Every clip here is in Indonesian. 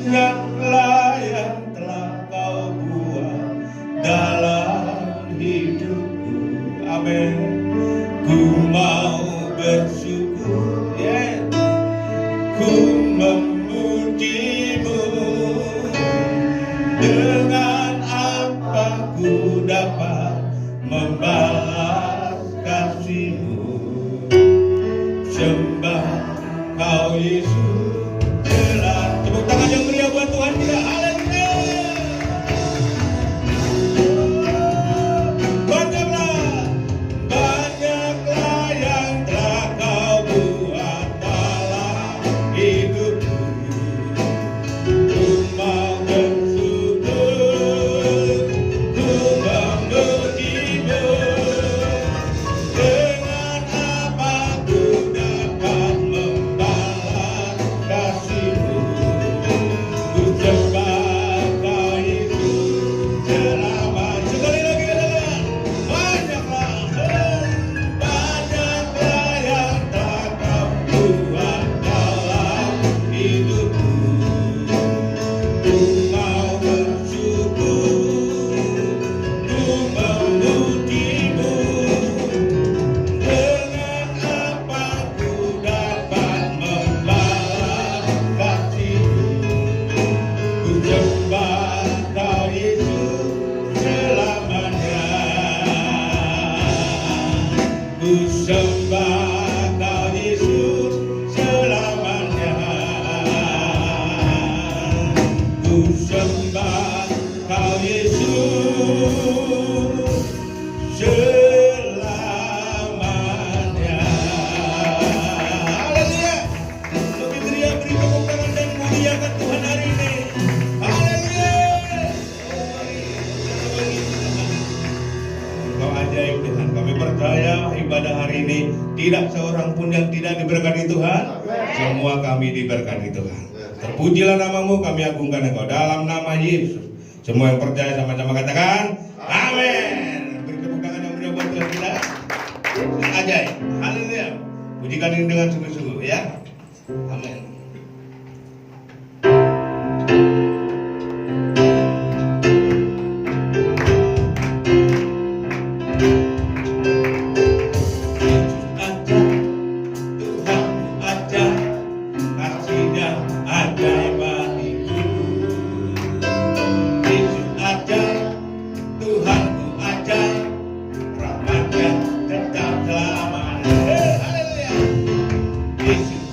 banyaklah yang telah kau buat dalam hidupku. Amin. Ku mau bersyukur, ku memujimu. Dengan apa ku dapat membalas kasih-Mu? Sembah Kau Yesus. Tepuk tangan yang meriah buat Tuhan kita. Haleluya. Banyaklah yang telah Kau buat dalam hidupku. Ku mau bersyukur, ku memuji-Mu. Dengan apa ku dapat membalas kasih-Mu? Ku sembah Kau Yesus selama. Sekali lagi katakan, banyaklah yang telah Kau buat dalam hidupku. Ku mau bersyukur, ku memuji-Mu. Dengan apa ku dapat membalas kasih-Mu? Ku sembah Kau Yesus selamanya. Ku sembah Kau Yesus selamanya. Ku sembah Kau Yesus selamanya. Haleluya. Lebih meriah beri tepuk tangan dan muliakan Tuhan hari ini. Haleluya. Kau ajaib Tuhan. Kami percaya ibadah hari ini tidak seorang pun yang tidak diberkati Tuhan. Semua kami diberkati Tuhan. Terpujilah nama-Mu, kami agungkan Engkau dalam nama Yesus. Semua yang percaya sama-sama katakan amin. Beri tepuk tangan yang meriah buat Tuhan kita. Ajaib. Haleluya. Pujikan ini dengan sungguh-sungguh ya. Amin. Yesus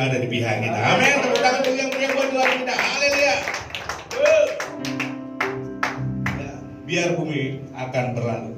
ada di pihak kita. Amin. Tepuk tangan yang meriah buat Tuhan kita. Haleluya. Ya, biar bumi akan berlalu.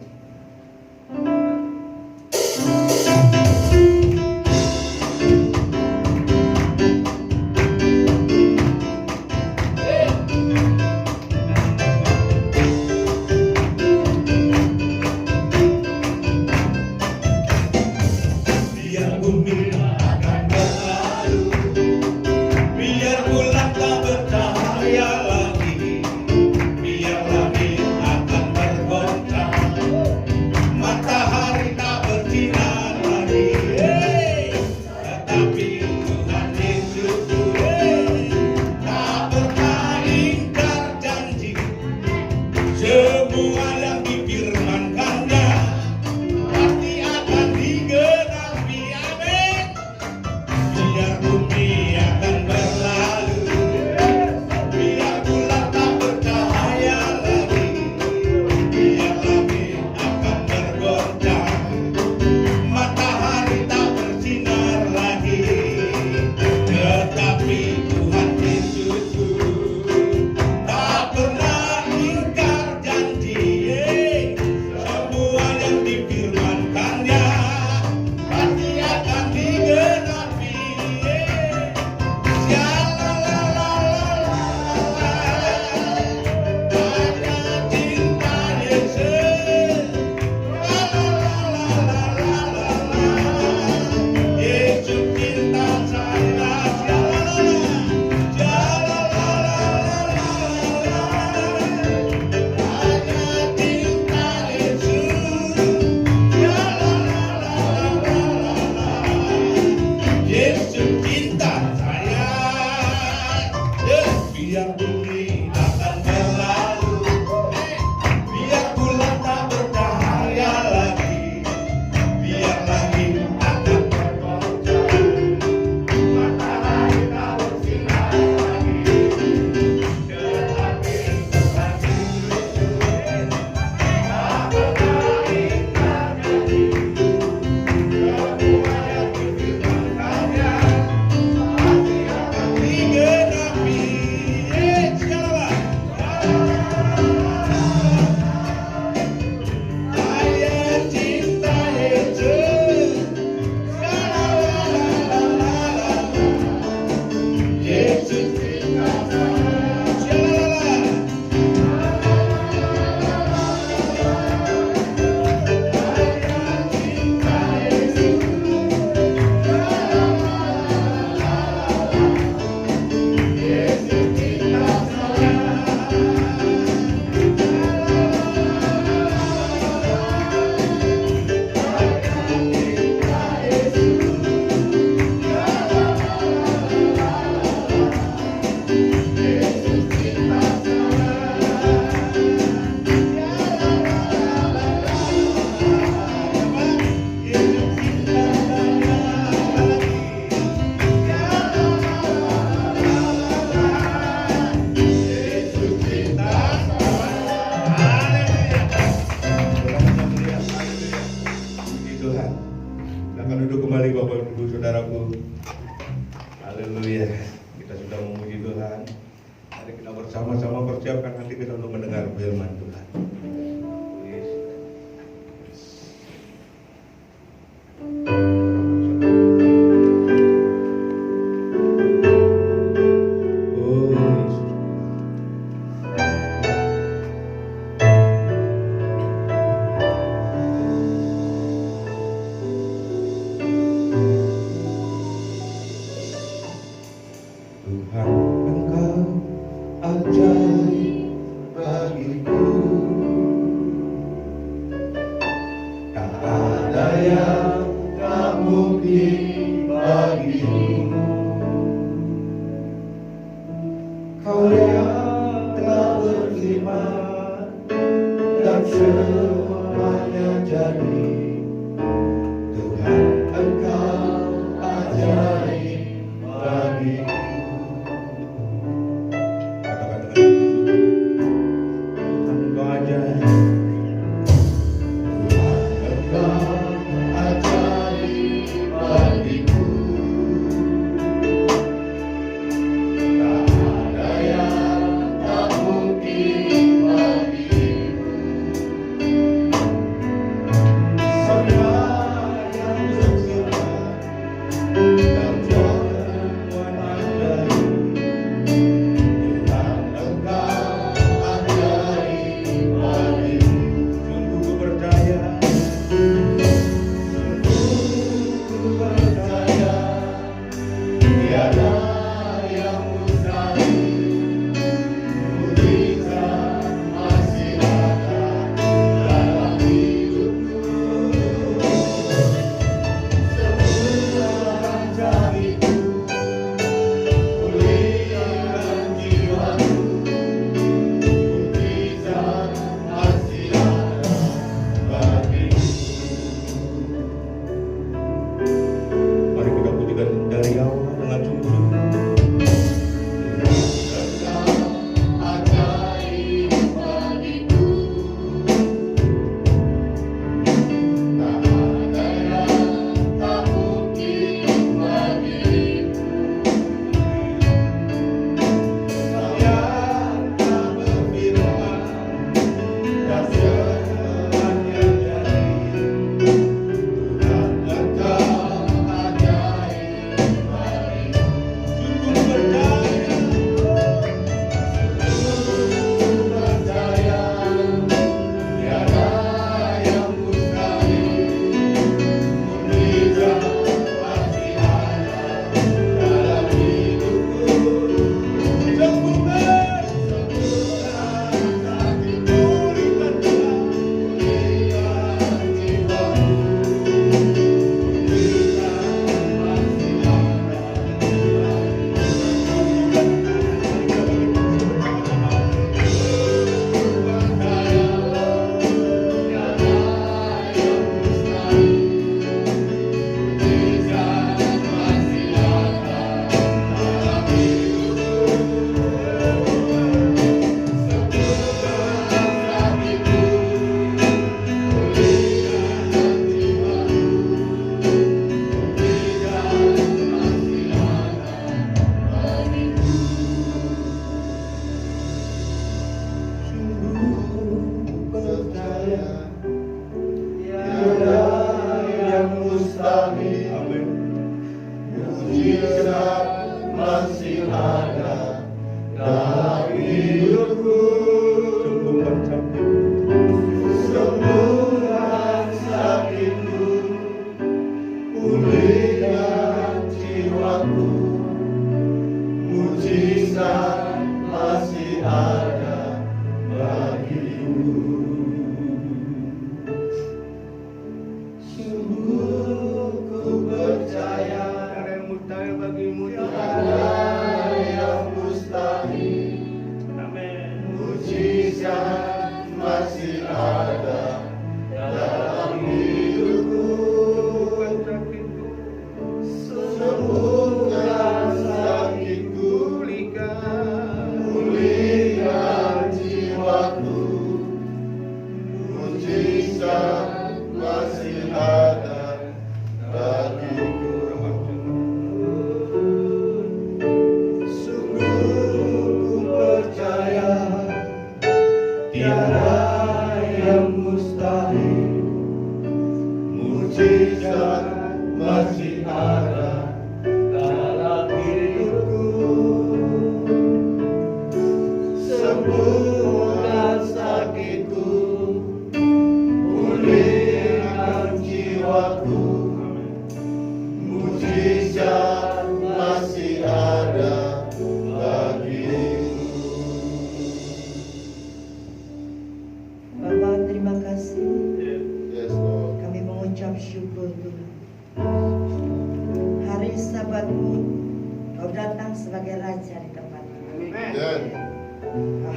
Haleluya. Kita sudah memuji Tuhan. Mari kita bersama-sama persiapkan hati kita untuk mendengar firman Tuhan. Mari kita pujikan dari awal dengan sungguh-sungguh.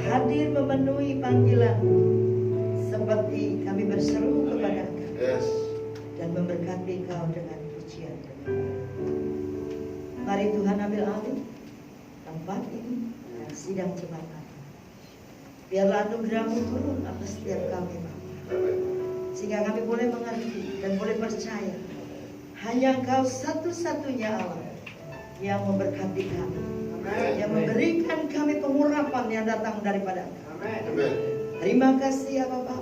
Hadir memenuhi panggilan seperti kami berseru kepada Engkau dan memberkati Kau dengan pujian. Mari Tuhan ambil alih tempat ini dan sidang jemaat. Biarlah anugerah-Mu turun atas setiap kami, Bapa, sehingga kami boleh mengerti dan boleh percaya hanya Engkau satu-satunya Allah yang memberkati kami, yang memberikan kami pengurapan yang datang daripada Engkau. Terima kasih ya Bapa.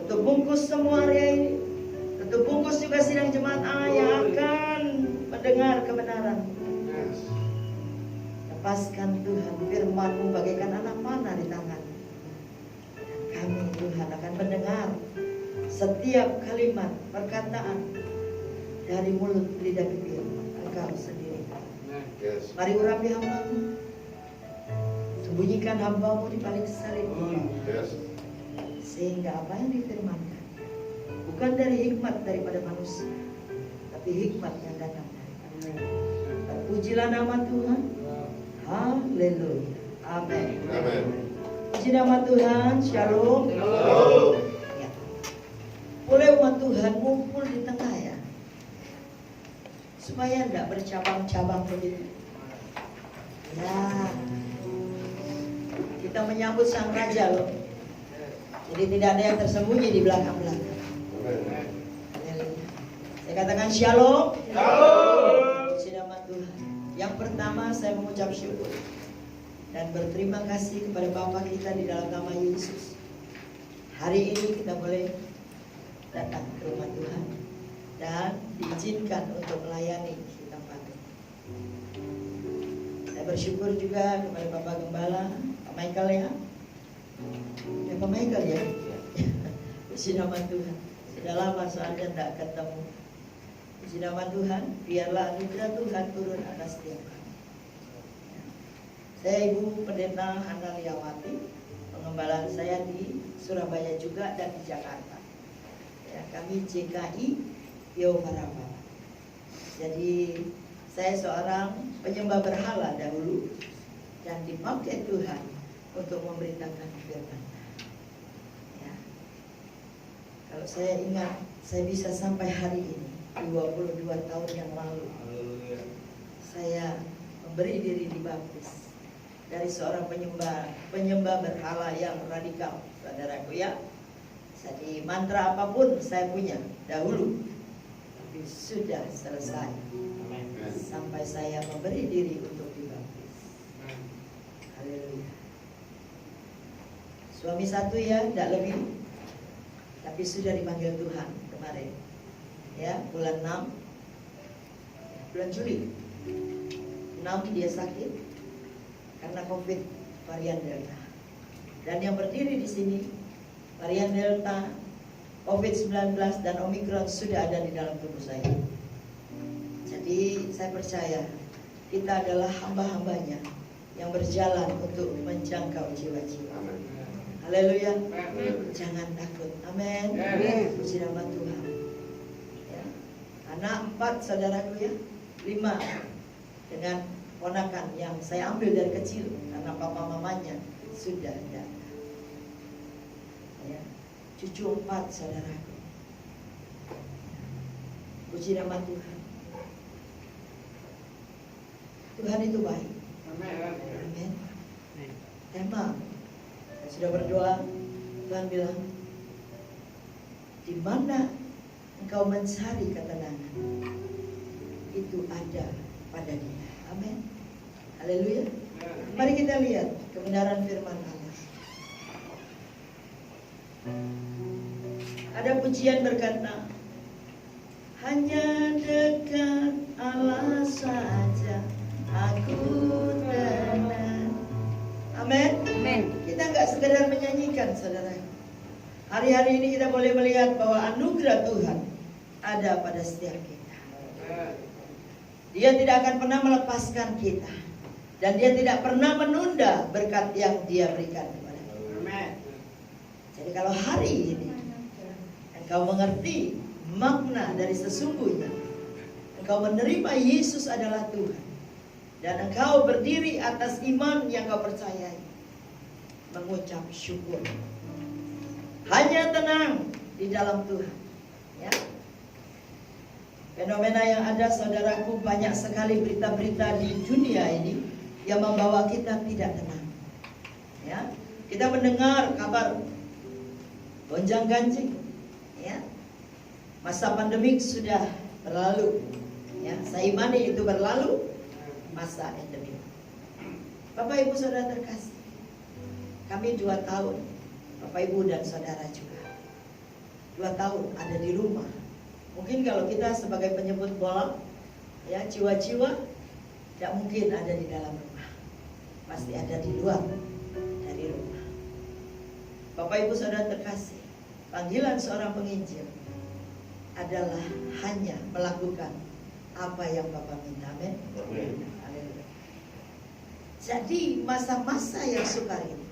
Tutup bungkus semua area ini. Tutup bungkus juga sidang jemaat Allah yang akan mendengar kebenaran. Lepaskan Tuhan firman-Mu bagaikan anak panah di tangan. Kami Tuhan akan mendengar setiap kalimat perkataan dari mulut lidah bibir Engkau sendiri. Mari urapi hamba-Mu. Sembunyikan hamba-Mu di balik salib. Sehingga apa yang difirmankan bukan dari hikmat daripada manusia, tapi hikmat yang datang dari Allah. Terpujilah nama Tuhan. Haleluya. Amin. Puji nama Tuhan. Shalom. Ya. Boleh umat Tuhan ngumpul di tengah ya, supaya tidak bercabang-cabang begitu. Ya, kita menyambut Sang Raja loh. Jadi tidak ada yang tersembunyi di belakang-belakang. Haleluya. Saya katakan shalom. Puji nama Tuhan. Yang pertama saya mengucap syukur dan berterima kasih kepada Bapa kita di dalam nama Yesus. Hari ini kita boleh datang ke rumah Tuhan dan diizinkan untuk melayani di tempat ini. Saya bersyukur juga kepada Bapak Gembala, Pak Michael ya. Ya Pak Michael ya. Puji nama Tuhan. Sudah lama soalnya tidak ketemu. Puji nama Tuhan. Biarlah anugerah Tuhan turun atas setiap kami. Saya Ibu Pendeta Hana Liawati, pengembalaan saya di Surabaya juga dan di Jakarta. Ya, kami JKI Yovarama. Jadi saya seorang penyembah berhala dahulu dan dipakai Tuhan untuk memberitakan firman. Ya. Kalau saya ingat, saya bisa sampai hari ini 22 tahun yang lalu. Saya memberi diri dibaptis dari seorang penyembah berhala yang radikal, saudaraku ya. Jadi mantra apapun saya punya dahulu, tapi sudah selesai sampai saya memberi diri untuk dibaptis. Haleluya. Suami satu ya, tidak lebih, tapi sudah dipanggil Tuhan kemarin. Ya, bulan 6, bulan Juli 6 dia sakit karena COVID varian Delta. Dan yang berdiri di sini varian Delta, COVID-19 dan Omicron sudah ada di dalam tubuh saya. Jadi saya percaya kita adalah hamba-hambanya yang berjalan untuk menjangkau jiwa-jiwa. Haleluya. Jangan takut. Amin. Puji nama Tuhan. Ya. Anak 4 saudaraku ya, 5 dengan ponakan yang saya ambil dari kecil karena papa mamanya sudah ada. Ya. Cucu 4 saudaraku. Puji nama Tuhan. Tuhan itu baik. Amin. Emang saya sudah berdoa, Tuhan bilang, di mana engkau mencari ketenangan, itu ada pada dia. Amin. Haleluya. Mari kita lihat kebenaran firman Allah. Ada pujian berkata, hanya dekat Allah saja aku tenang. Amin. Kita nggak sekedar menyanyikan, saudara. Hari-hari ini kita boleh melihat bahwa anugerah Tuhan ada pada setiap kita. Dia tidak akan pernah melepaskan kita, dan dia tidak pernah menunda berkat yang dia berikan kepada kita. Jadi kalau hari ini engkau mengerti makna dari sesungguhnya, engkau menerima Yesus adalah Tuhan, dan engkau berdiri atas iman yang kau percayai, mengucap syukur, hanya tenang di dalam Tuhan. Ya. Fenomena yang ada, saudaraku, banyak sekali berita-berita di dunia ini yang membawa kita tidak tenang. Ya, kita mendengar kabar gonjang-ganjing. Ya, masa pandemik sudah berlalu. Ya, saya imani itu berlalu masa endemik. Bapak Ibu Saudara terkasih, kami 2 tahun, Bapak Ibu dan Saudara juga 2 tahun ada di rumah. Mungkin kalau kita sebagai penyebut bola, ya, jiwa-jiwa tidak mungkin ada di dalam rumah, pasti ada di luar dari rumah. Bapak Ibu Saudara terkasih, panggilan seorang penginjil adalah hanya melakukan apa yang Bapak minta. Amin. Jadi masa-masa yang sukar ini,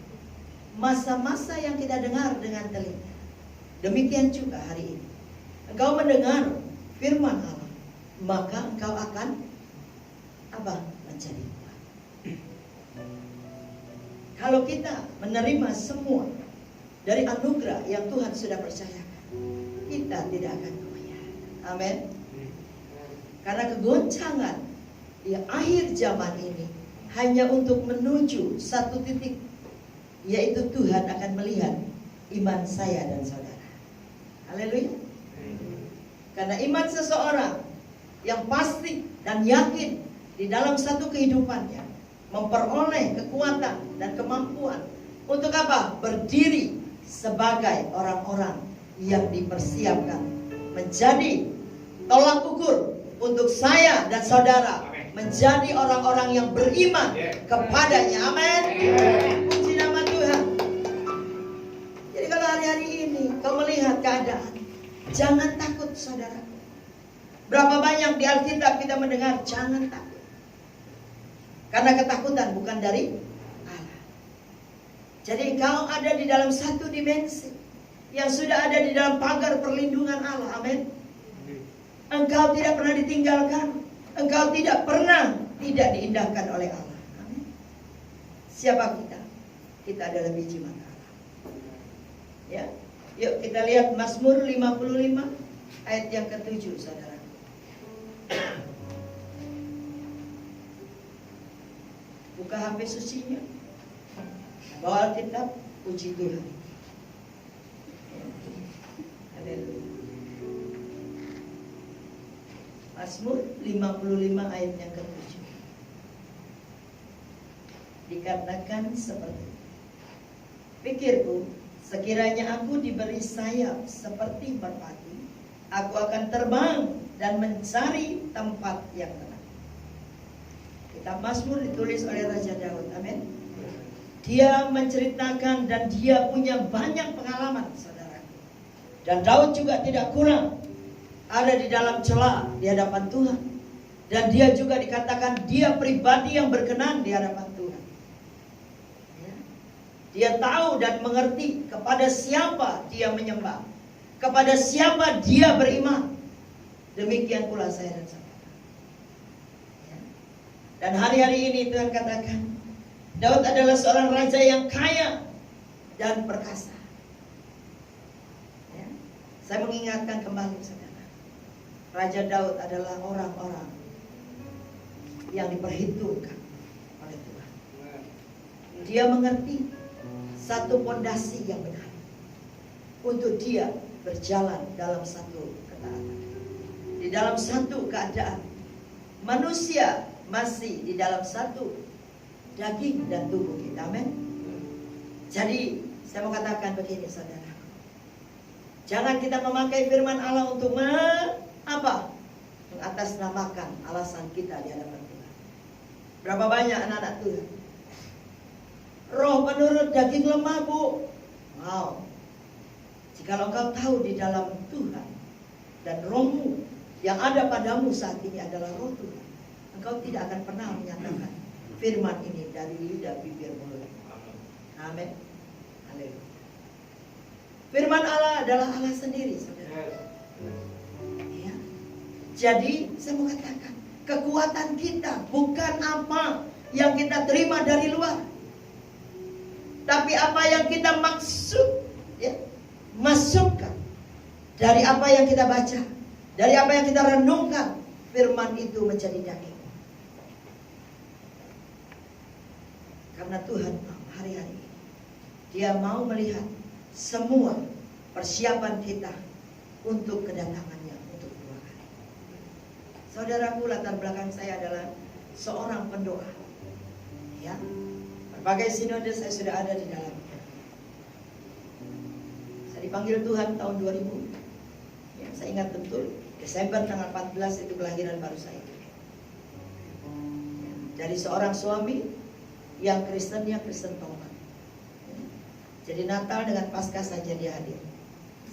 masa-masa yang kita dengar dengan telinga, demikian juga hari ini. Engkau mendengar firman Allah, maka engkau akan apa? Menjadi kuat. Kalau kita menerima semua dari anugerah yang Tuhan sudah percayakan, kita tidak akan goyah. Amin. Karena kegoncangan di akhir zaman ini hanya untuk menuju satu titik, yaitu Tuhan akan melihat iman saya dan saudara. Haleluya. Karena iman seseorang yang pasti dan yakin di dalam satu kehidupannya memperoleh kekuatan dan kemampuan untuk apa? Berdiri sebagai orang-orang yang dipersiapkan menjadi tolak ukur untuk saya dan saudara, menjadi orang-orang yang beriman kepadanya. Amin. Puji nama Tuhan. Jadi kalau hari-hari ini kau melihat keadaan, jangan takut saudara. Berapa banyak di Alkitab kita mendengar jangan takut. Karena ketakutan bukan dari Allah. Jadi kau ada di dalam satu dimensi yang sudah ada di dalam pagar perlindungan Allah. Amin. Engkau tidak pernah ditinggalkan. Engkau tidak pernah tidak diindahkan oleh Allah. Amin. Siapa kita? Kita adalah biji mata Allah. Ya. Yuk kita lihat Mazmur 55 ayat yang ke-7 saudara. Buka HP sucinya, bawa Alkitab, puji Tuhan. Haleluya. Mazmur 55 ayat yang ke-7. Dikatakan seperti ini. Pikirku, sekiranya aku diberi sayap seperti merpati, aku akan terbang dan mencari tempat yang tenang. Kitab Mazmur ditulis oleh Raja Daud. Amin. Dia menceritakan dan dia punya banyak pengalaman, saudara. Dan Daud juga tidak kurang ada di dalam celah di hadapan Tuhan. Dan dia juga dikatakan dia pribadi yang berkenan di hadapan Tuhan. Ya. Dia tahu dan mengerti kepada siapa dia menyembah, kepada siapa dia beriman. Demikian pula saya dan saudara. Ya. Dan hari-hari ini Tuhan katakan, Daud adalah seorang raja yang kaya dan perkasa. Ya. Saya mengingatkan kembali saudara. Raja Daud adalah orang-orang yang diperhitungkan oleh Tuhan. Dia mengerti satu fondasi yang benar untuk dia berjalan dalam satu ketaatan. Di dalam satu keadaan manusia masih di dalam satu daging dan tubuh kita. Amin. Jadi saya mau katakan begini saudara, jangan kita memakai firman Allah untuk mengatasnamakan alasan kita di hadapan Tuhan. Berapa banyak anak-anak Tuhan roh menurut daging lemah, bu. Wow. Jikalau engkau tahu di dalam Tuhan dan rohmu yang ada padamu saat ini adalah roh Tuhan, engkau tidak akan pernah menyatakan firman ini dari lidah bibir mulut. Amin. Haleluya. Firman Allah adalah Allah sendiri, saudara. Ya. Jadi saya mau katakan, kekuatan kita bukan apa yang kita terima dari luar, tapi apa yang kita masukkan dari apa yang kita baca, dari apa yang kita renungkan. Firman itu menjadi daging. Karena Tuhan hari-hari ini Dia mau melihat semua persiapan kita untuk kedatangannya untuk kedua kali. Saudaraku, latar belakang saya adalah seorang pendoa. Ya, berbagai sinode saya sudah ada di dalamnya. Saya dipanggil Tuhan tahun 2000. Ya, saya ingat betul, Desember tanggal 14 itu kelahiran baru saya. Ya, dari seorang suami yang Kristennya Kristen tomat. Jadi Natal dengan Paskah saja dia hadir.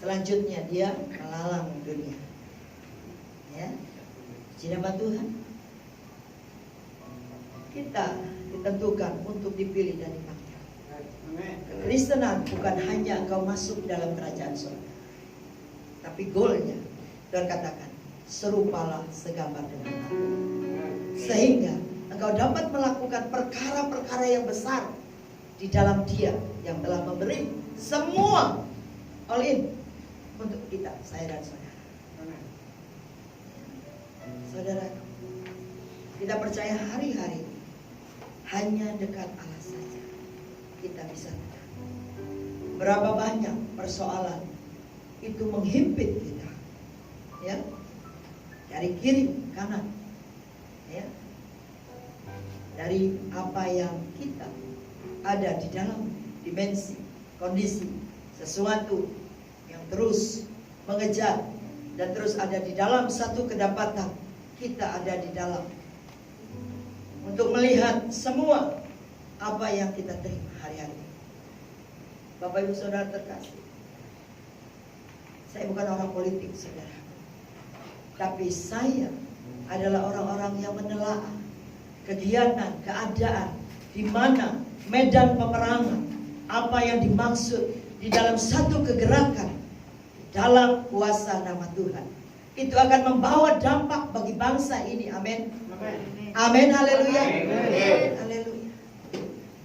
Selanjutnya dia melalang dunia. Ya, puji nama Tuhan. kita ditentukan untuk dipilih dan dipanggil. Kekristenan bukan hanya engkau masuk dalam kerajaan surga, tapi goalnya, Tuhan katakan, serupalah segambar dengan aku, sehingga engkau dapat melakukan perkara-perkara yang besar di dalam Dia yang telah memberi semua all in untuk kita, saya dan saudara. Saudara, kita percaya hari-hari hanya dekat Allah saja kita bisa tenang. Berapa banyak persoalan itu menghimpit kita, ya, dari kiri kanan, ya, dari apa yang kita ada di dalam dimensi kondisi sesuatu yang terus mengejar dan terus ada di dalam satu kedapatan. Kita ada di dalam untuk melihat semua apa yang kita terima hari-hari. Bapak Ibu Saudara terkasih, saya bukan orang politik, saudara, tapi saya adalah orang-orang yang menelaah kegiatan, keadaan di mana medan peperangan, apa yang dimaksud di dalam satu kegerakan dalam kuasa nama Tuhan. Itu akan membawa dampak bagi bangsa ini. Amin. Amin. Haleluya. Haleluya.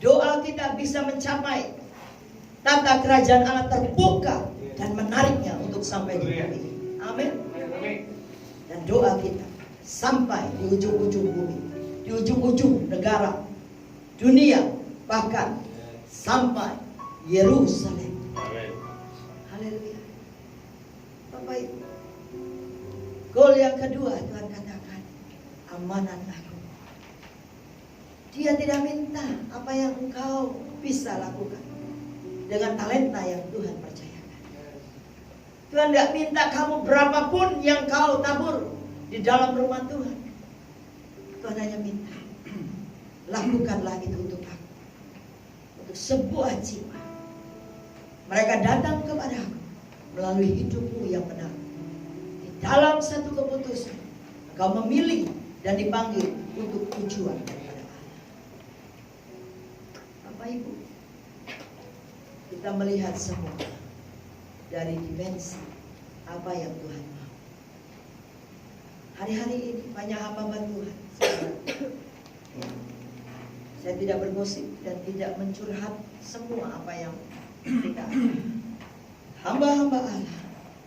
Doa kita bisa mencapai tata kerajaan Allah terbuka dan menariknya untuk sampai di bumi. Amin. Dan doa kita sampai di ujung-ujung bumi, di ujung-ujung negara, dunia, bahkan sampai Yerusalem. Haleluya. Bapak Ibu, goal yang kedua, Tuhan katakan amanat aku. Dia tidak minta apa yang engkau bisa lakukan dengan talenta yang Tuhan percayakan. Tuhan tidak minta kamu berapapun yang kau tabur di dalam rumah Tuhan. Tuhan hanya minta, lakukanlah itu untuk aku, untuk sebuah jiwa. Mereka datang kepada aku melalui hidupmu yang benar. Dalam satu keputusan, engkau memilih dan dipanggil untuk tujuan daripada Allah. Bapak Ibu, kita melihat semua dari dimensi apa yang Tuhan mau. Hari-hari ini banyak hamba Tuhan. Saya tidak bergosip dan tidak mencurhat semua apa yang kita hamba-hamba Allah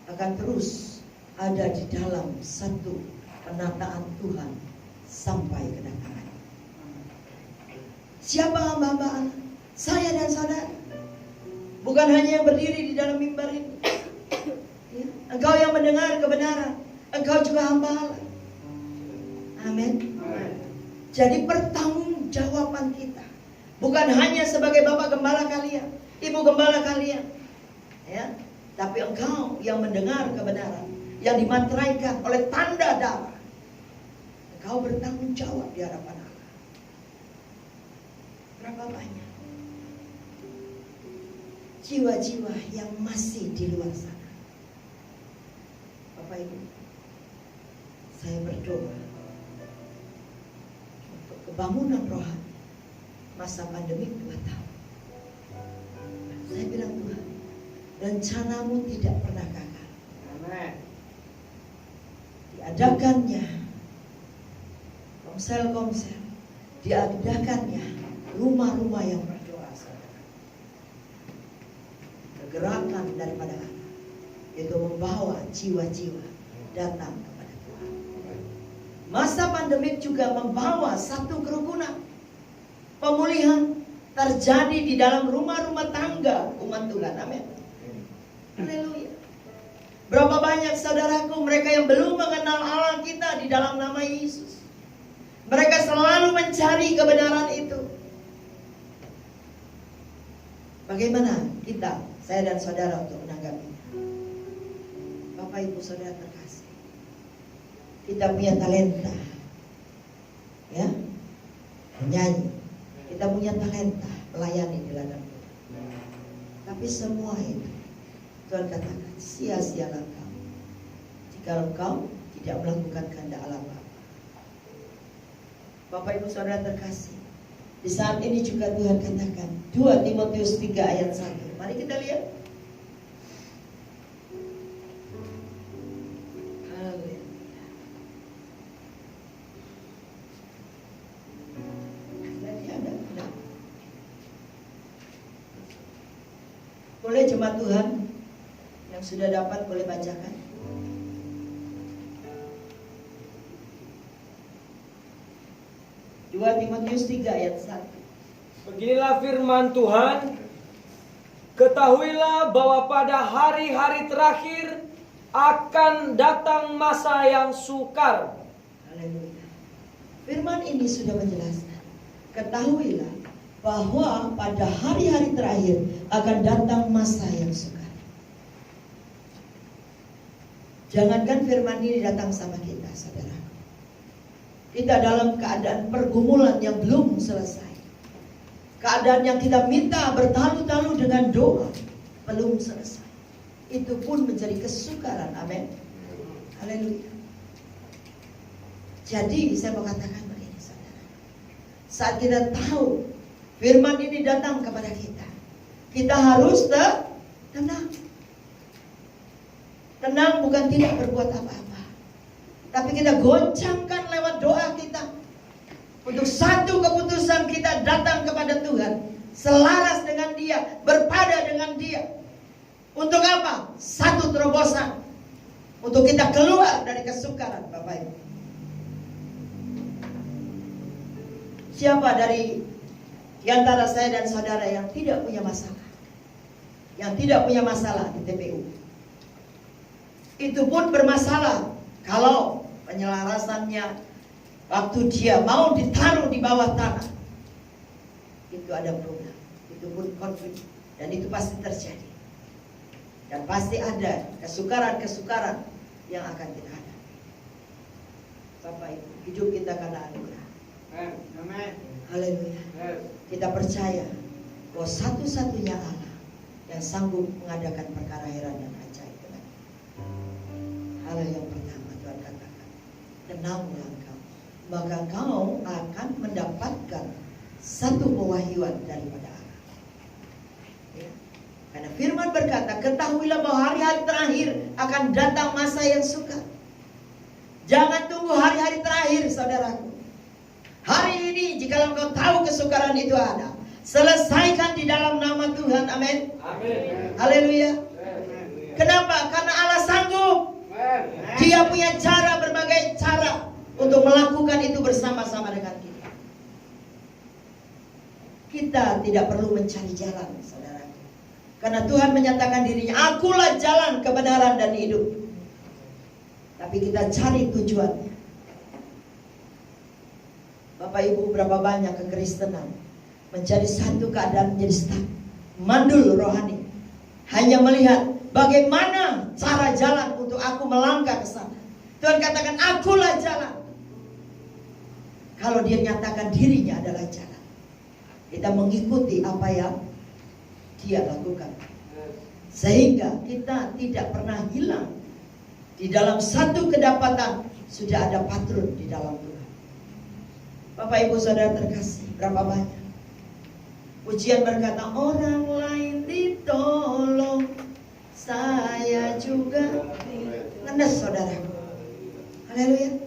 akan terus ada di dalam satu penataan Tuhan sampai kedatangan. Siapa hamba-hamba Allah? Saya dan saudara. Bukan hanya yang berdiri di dalam mimbar ini, ya. Engkau yang mendengar kebenaran, engkau juga hamba Allah. Amin. Jadi pertanggungjawaban kita bukan hanya sebagai Bapak Gembala kalian, Ibu Gembala kalian, ya, tapi engkau yang mendengar kebenaran yang dimateraikan oleh tanda darah. Engkau bertanggung jawab di hadapan Allah. Berapa banyak jiwa-jiwa yang masih di luar sana. Bapak Ibu, saya berdoa untuk kebangunan rohani masa pandemi 2 tahun. Saya bilang, Tuhan, rencanamu tidak pernah gagal. Amin. Diadakannya komsel-komsel, diadakannya rumah-rumah yang berdoa, saudara. Kegerakan daripada Allah itu membawa jiwa-jiwa datang kepada Tuhan. Masa pandemik juga membawa satu kerukunan, pemulihan terjadi di dalam rumah-rumah tangga umat Tuhan. Amin. Haleluya. Berapa banyak saudaraku mereka yang belum mengenal Allah kita di dalam nama Yesus. Mereka selalu mencari kebenaran itu. Bagaimana kita, saya dan saudara, untuk menanggapinya? Bapak Ibu Saudara terkasih, kita punya talenta, ya, menyanyi. Kita punya talenta melayani di ladang Tuhan. Tapi semua itu Tuhan katakan, sia-sialah kamu jika engkau tidak melakukan kehendak Allah Bapa. Bapak Ibu Saudara terkasih, di saat ini juga Tuhan katakan 2 Timotius 3 ayat 1. Mari kita lihat. Haleluya. Lagi ada? Tidak. Boleh jemaat Tuhan yang sudah dapat boleh bacakan. Timotius 3 ayat 1. Beginilah firman Tuhan. Ketahuilah bahwa pada hari-hari terakhir akan datang masa yang sukar. Haleluya. Firman ini sudah menjelaskan. Ketahuilah bahwa pada hari-hari terakhir akan datang masa yang sukar. Jangankan firman ini datang sama kita, saudara. Kita dalam keadaan pergumulan yang belum selesai. Keadaan yang kita minta bertalu-talu dengan doa belum selesai. Itu pun menjadi kesukaran. Amin. Haleluya. Jadi saya mau katakan begini, saudara. Saat kita tahu firman ini datang kepada kita, kita harus tenang. Tenang bukan tidak berbuat apa-apa, tapi kita goncangkan lewat doa kita. Untuk satu keputusan kita datang kepada Tuhan, selaras dengan Dia, berpada dengan Dia. Untuk apa? Satu terobosan untuk kita keluar dari kesukaran, Bapak Ibu. Siapa dari antara saya dan saudara yang tidak punya masalah? Yang tidak punya masalah di TPU? Itu pun bermasalah kalau penyelarasannya waktu dia mau ditaruh di bawah tanah, itu ada problem, itu pun konflik, dan itu pasti terjadi, dan pasti ada kesukaran-kesukaran yang akan kita hadapi. Bapak Ibu, hidup kita karena anugerah. Haleluya. Kita percaya bahwa satu-satunya Allah yang sanggup mengadakan perkara heran dan ajaib. Hal yang pertama Tuhan katakan, tenanglah engkau, maka engkau akan mendapatkan satu pewahyuan daripada Allah. Ya. Karena firman berkata, ketahuilah bahwa hari-hari terakhir akan datang masa yang sukar. Jangan tunggu hari-hari terakhir, saudaraku. Hari ini jika engkau tahu kesukaran itu ada, selesaikan di dalam nama Tuhan. Amin. Haleluya. Kenapa? Karena Allah sanggup. Dia punya cara, berbagai cara untuk melakukan itu bersama-sama dengan kita. Kita tidak perlu mencari jalan, saudara. Karena Tuhan menyatakan dirinya, akulah jalan, kebenaran, dan hidup. Tapi kita cari tujuannya. Bapak Ibu, berapa banyak kekristenan menjadi satu keadaan menjadi stuck, mandul rohani, hanya melihat bagaimana cara jalan untuk aku melangkah ke sana. Tuhan katakan, akulah jalan. Kalau dia nyatakan dirinya adalah jalan, kita mengikuti apa yang dia lakukan, sehingga kita tidak pernah hilang. Di dalam satu kedapatan sudah ada patron di dalam Tuhan. Bapak Ibu Saudara terkasih, berapa banyak pujian berkata, orang lain ditolong, saya juga ngenes, saudara. Haleluya.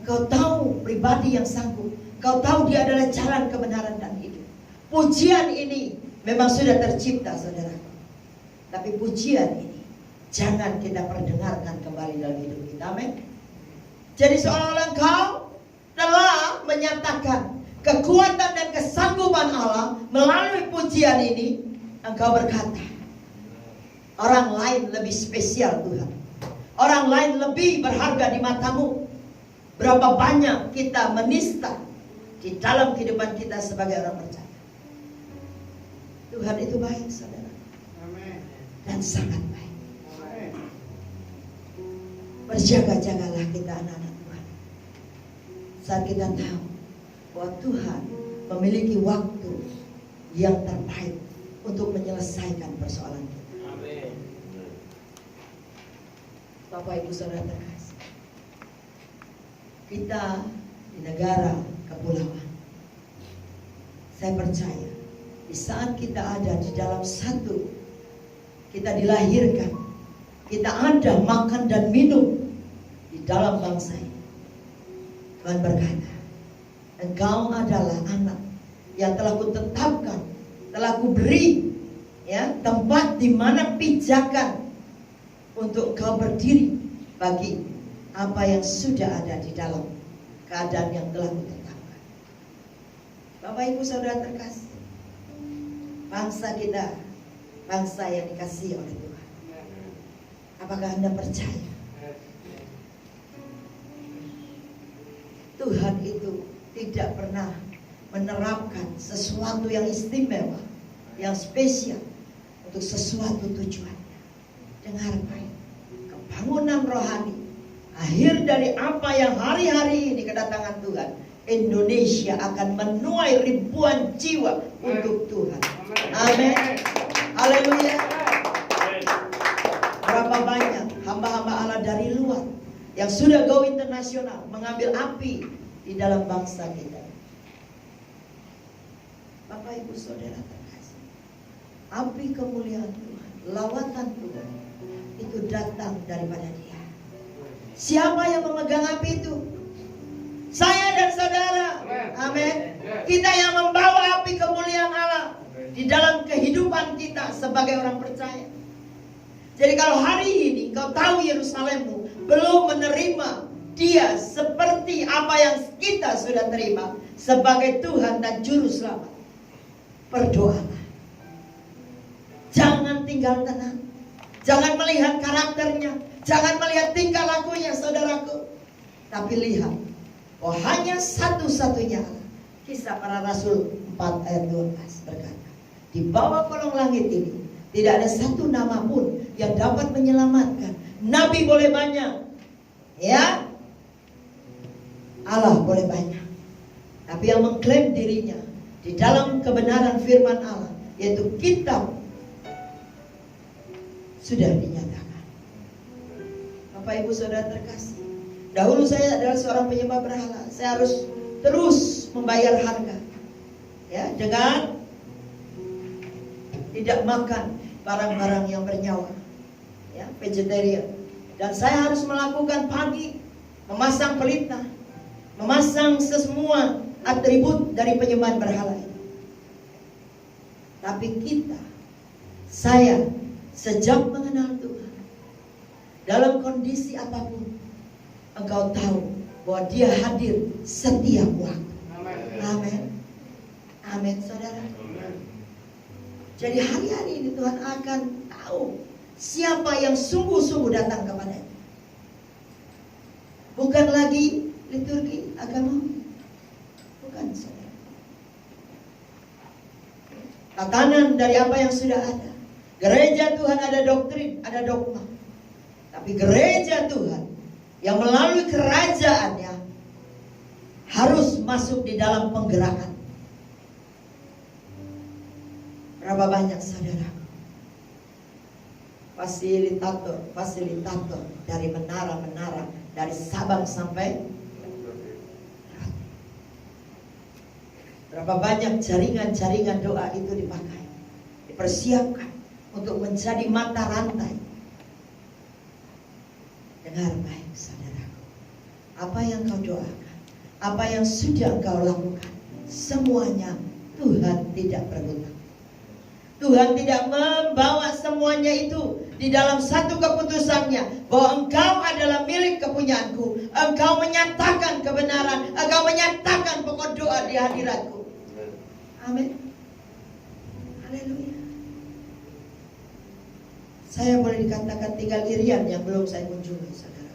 Engkau tahu pribadi yang sanggup, engkau tahu dia adalah jalan kebenaran dan hidup. Pujian ini memang sudah tercipta, saudara. Tapi pujian ini jangan kita perdengarkan kembali dalam hidup kita. Amin. Jadi seolah-olah engkau telah menyatakan kekuatan dan kesanggupan Allah melalui pujian ini. Engkau berkata, orang lain lebih spesial Tuhan, orang lain lebih berharga di matamu. Berapa banyak kita menista di dalam kehidupan kita sebagai orang percaya. Tuhan itu baik, saudara. Dan sangat baik. Berjaga-jagalah kita, anak-anak Tuhan, saat kita tahu bahwa Tuhan memiliki waktu yang terbaik untuk menyelesaikan persoalan kita. Amin. Bapak Ibu Saudara terkasih, kita di negara kepulauan. Saya percaya di saat kita ada di dalam satu, kita dilahirkan, kita ada makan dan minum di dalam bangsa ini. Tuhan berkata, engkau adalah anak yang telah kutetapkan, telah kuberi ya tempat di mana pijakan untuk kau berdiri bagi apa yang sudah ada di dalam keadaan yang telah kutetapkan. Bapak Ibu Saudara terkasih, bangsa kita, bangsa yang dikasihi oleh Tuhan. Apakah Anda percaya Tuhan itu tidak pernah menerapkan sesuatu yang istimewa, yang spesial untuk sesuatu tujuannya? Dengar baik, kebangunan rohani akhir dari apa yang hari-hari ini kedatangan Tuhan, Indonesia akan menuai ribuan jiwa untuk Tuhan. Amin. Haleluya. Berapa banyak hamba-hamba Allah dari luar yang sudah go internasional mengambil api di dalam bangsa kita. Bapak Ibu Saudara terkasih, api kemuliaan Tuhan, lawatan Tuhan itu datang daripada Dia. Siapa yang memegang api itu? Saya dan saudara. Amin. Kita yang membawa api kemuliaan Allah di dalam kehidupan kita sebagai orang percaya. Jadi kalau hari ini kau tahu Yerusalemmu belum menerima Dia seperti apa yang kita sudah terima sebagai Tuhan dan Juru Selamat, berdoalah. Jangan tinggal tenang. Jangan melihat karakternya, jangan melihat tingkah lakunya, saudaraku. Tapi lihat, oh hanya satu-satunya Allah. Kisah Para Rasul 4 ayat 12 berkata, di bawah kolong langit ini tidak ada satu nama pun yang dapat menyelamatkan. Nabi boleh banyak, ya, Allah boleh banyak, tapi yang mengklaim dirinya di dalam kebenaran firman Allah, yaitu kitab, sudah dinyatakan. Bapak Ibu Saudara terkasih, dahulu saya adalah seorang penyembah berhala. Saya harus terus membayar harga, ya, dengan tidak makan barang-barang yang bernyawa, ya, vegetarian. Dan saya harus melakukan pagi, memasang pelita, memasang semua atribut dari penyembahan berhala ini. Tapi saya sejak mengenal Tuhan, dalam kondisi apapun, engkau tahu bahwa Dia hadir setiap waktu. Amin. Amin, saudara. Jadi hari-hari ini Tuhan akan tahu siapa yang sungguh-sungguh datang kepadanya. Bukan lagi liturgi agama, bukan, saudara. Tatanan dari apa yang sudah ada. Gereja Tuhan ada doktrin, ada dogma. Tapi gereja Tuhan yang melalui kerajaannya harus masuk di dalam penggerakan. Berapa banyak saudara fasilitator dari menara-menara, dari Sabang sampai berapa banyak jaringan-jaringan doa itu dipakai, dipersiapkan untuk menjadi mata rantai. Dengar baik saudaraku, apa yang kau doakan, apa yang sudah kau lakukan, semuanya Tuhan tidak berhutang. Tuhan tidak membawa semuanya itu di dalam satu keputusannya bahwa engkau adalah milik kepunyaanku. Engkau menyatakan kebenaran, engkau menyatakan pokok doa di hadiratku. Amin. Haleluya. Saya boleh dikatakan tinggal Irian yang belum saya kunjungi, saudara.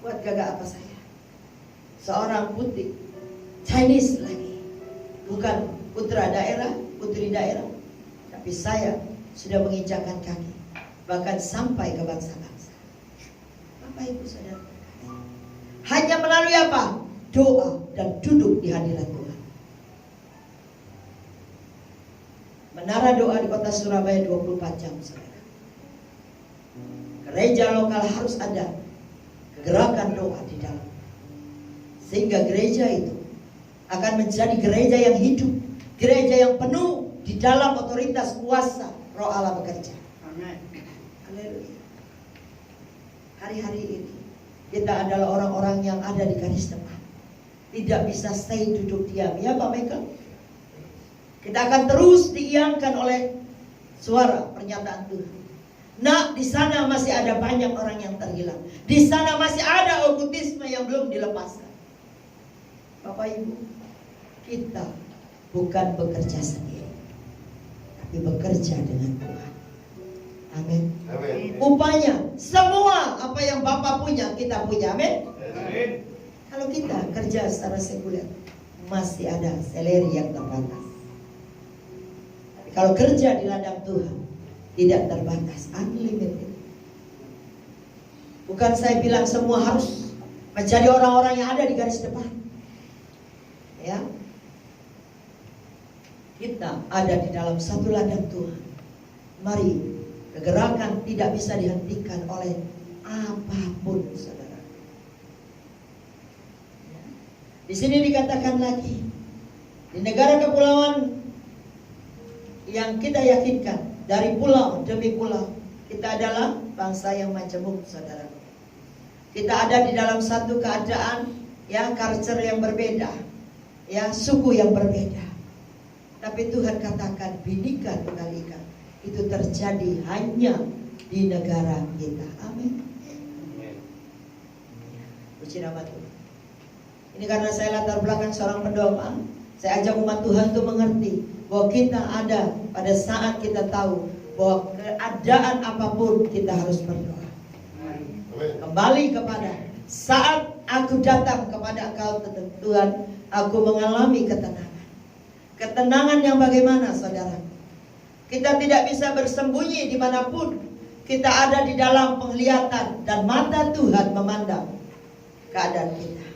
Buat gagak apa saya? Seorang putih Chinese lagi, bukan putra daerah, putri daerah, tapi saya sudah menginjakkan kaki bahkan sampai ke bangsa-bangsa. Bapak Ibu Saudara, hanya melalui apa? Doa dan duduk di hadirat Tuhan. Menara doa di kota Surabaya 24 jam, saudara. Gereja lokal harus ada gerakan doa di dalam. Sehingga gereja itu akan menjadi gereja yang hidup, gereja yang penuh di dalam otoritas kuasa Roh Allah bekerja. Amin. Haleluya. Hari-hari ini kita adalah orang-orang yang ada di garis depan. Tidak bisa stay duduk diam, ya Pak Michael. Kita akan terus diiangkan oleh suara pernyataan Tuhan. Nah, di sana masih ada banyak orang yang terhilang. Di sana masih ada okultisme yang belum dilepaskan. Bapak Ibu, kita bukan bekerja sendiri, tapi bekerja dengan Tuhan. Amin. Upaya semua apa yang Bapak punya, kita punya. Amin. Kalau kita kerja secara sekuler, masih ada salary yang terbatas. Tapi kalau kerja di ladang Tuhan, tidak terbatas, unlimited. Bukan saya bilang semua harus menjadi orang-orang yang ada di garis depan. Ya, kita ada di dalam satu ladang Tuhan. Mari, kegerakan tidak bisa dihentikan oleh apapun, saudara. Di sini dikatakan lagi, di negara kepulauan yang kita yakinkan, dari pulau demi pulau, kita adalah bangsa yang majemuk, saudara. Kita ada di dalam satu keadaan, ya, culture yang berbeda, ya, suku yang berbeda. Tapi Tuhan katakan binikan tunggal-ika itu terjadi hanya di negara kita. Amin. Puji nama Tuhan. Ini karena saya latar belakang seorang pendoa, saya ajak umat Tuhan untuk mengerti bahwa kita ada pada saat kita tahu bahwa keadaan apapun kita harus berdoa. Kembali kepada saat aku datang kepada Engkau Tuhan, aku mengalami ketenangan. Ketenangan yang bagaimana, saudara? Kita tidak bisa bersembunyi dimanapun. Kita ada di dalam penglihatan dan mata Tuhan memandang keadaan kita.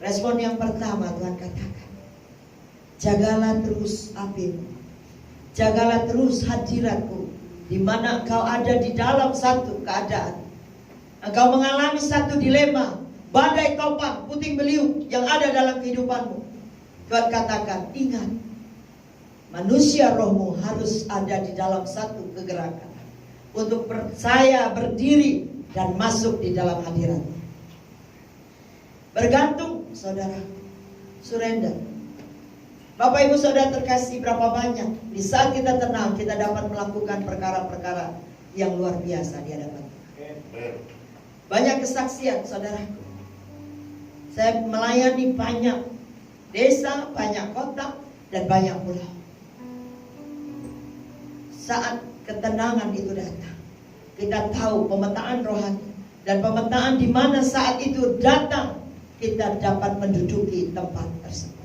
Respon yang pertama Tuhan katakan, jagalah terus apimu, jagalah terus hadiratku, di mana engkau ada di dalam satu keadaan. Engkau mengalami satu dilema, badai topang, puting beliung yang ada dalam kehidupanmu. Tuhan katakan, ingat, manusia rohmu harus ada di dalam satu kegerakan untuk percaya, berdiri, dan masuk di dalam hadiratnya. Bergantung, saudara, surrender. Bapak Ibu Saudara terkasih, berapa banyak di saat kita tenang kita dapat melakukan perkara-perkara yang luar biasa di hadapan Tuhan. Banyak kesaksian, saudaraku. Saya melayani banyak desa, banyak kota, dan banyak pulau. Saat ketenangan itu datang, kita tahu pemetaan rohani dan pemetaan di mana saat itu datang, kita dapat menduduki tempat tersebut.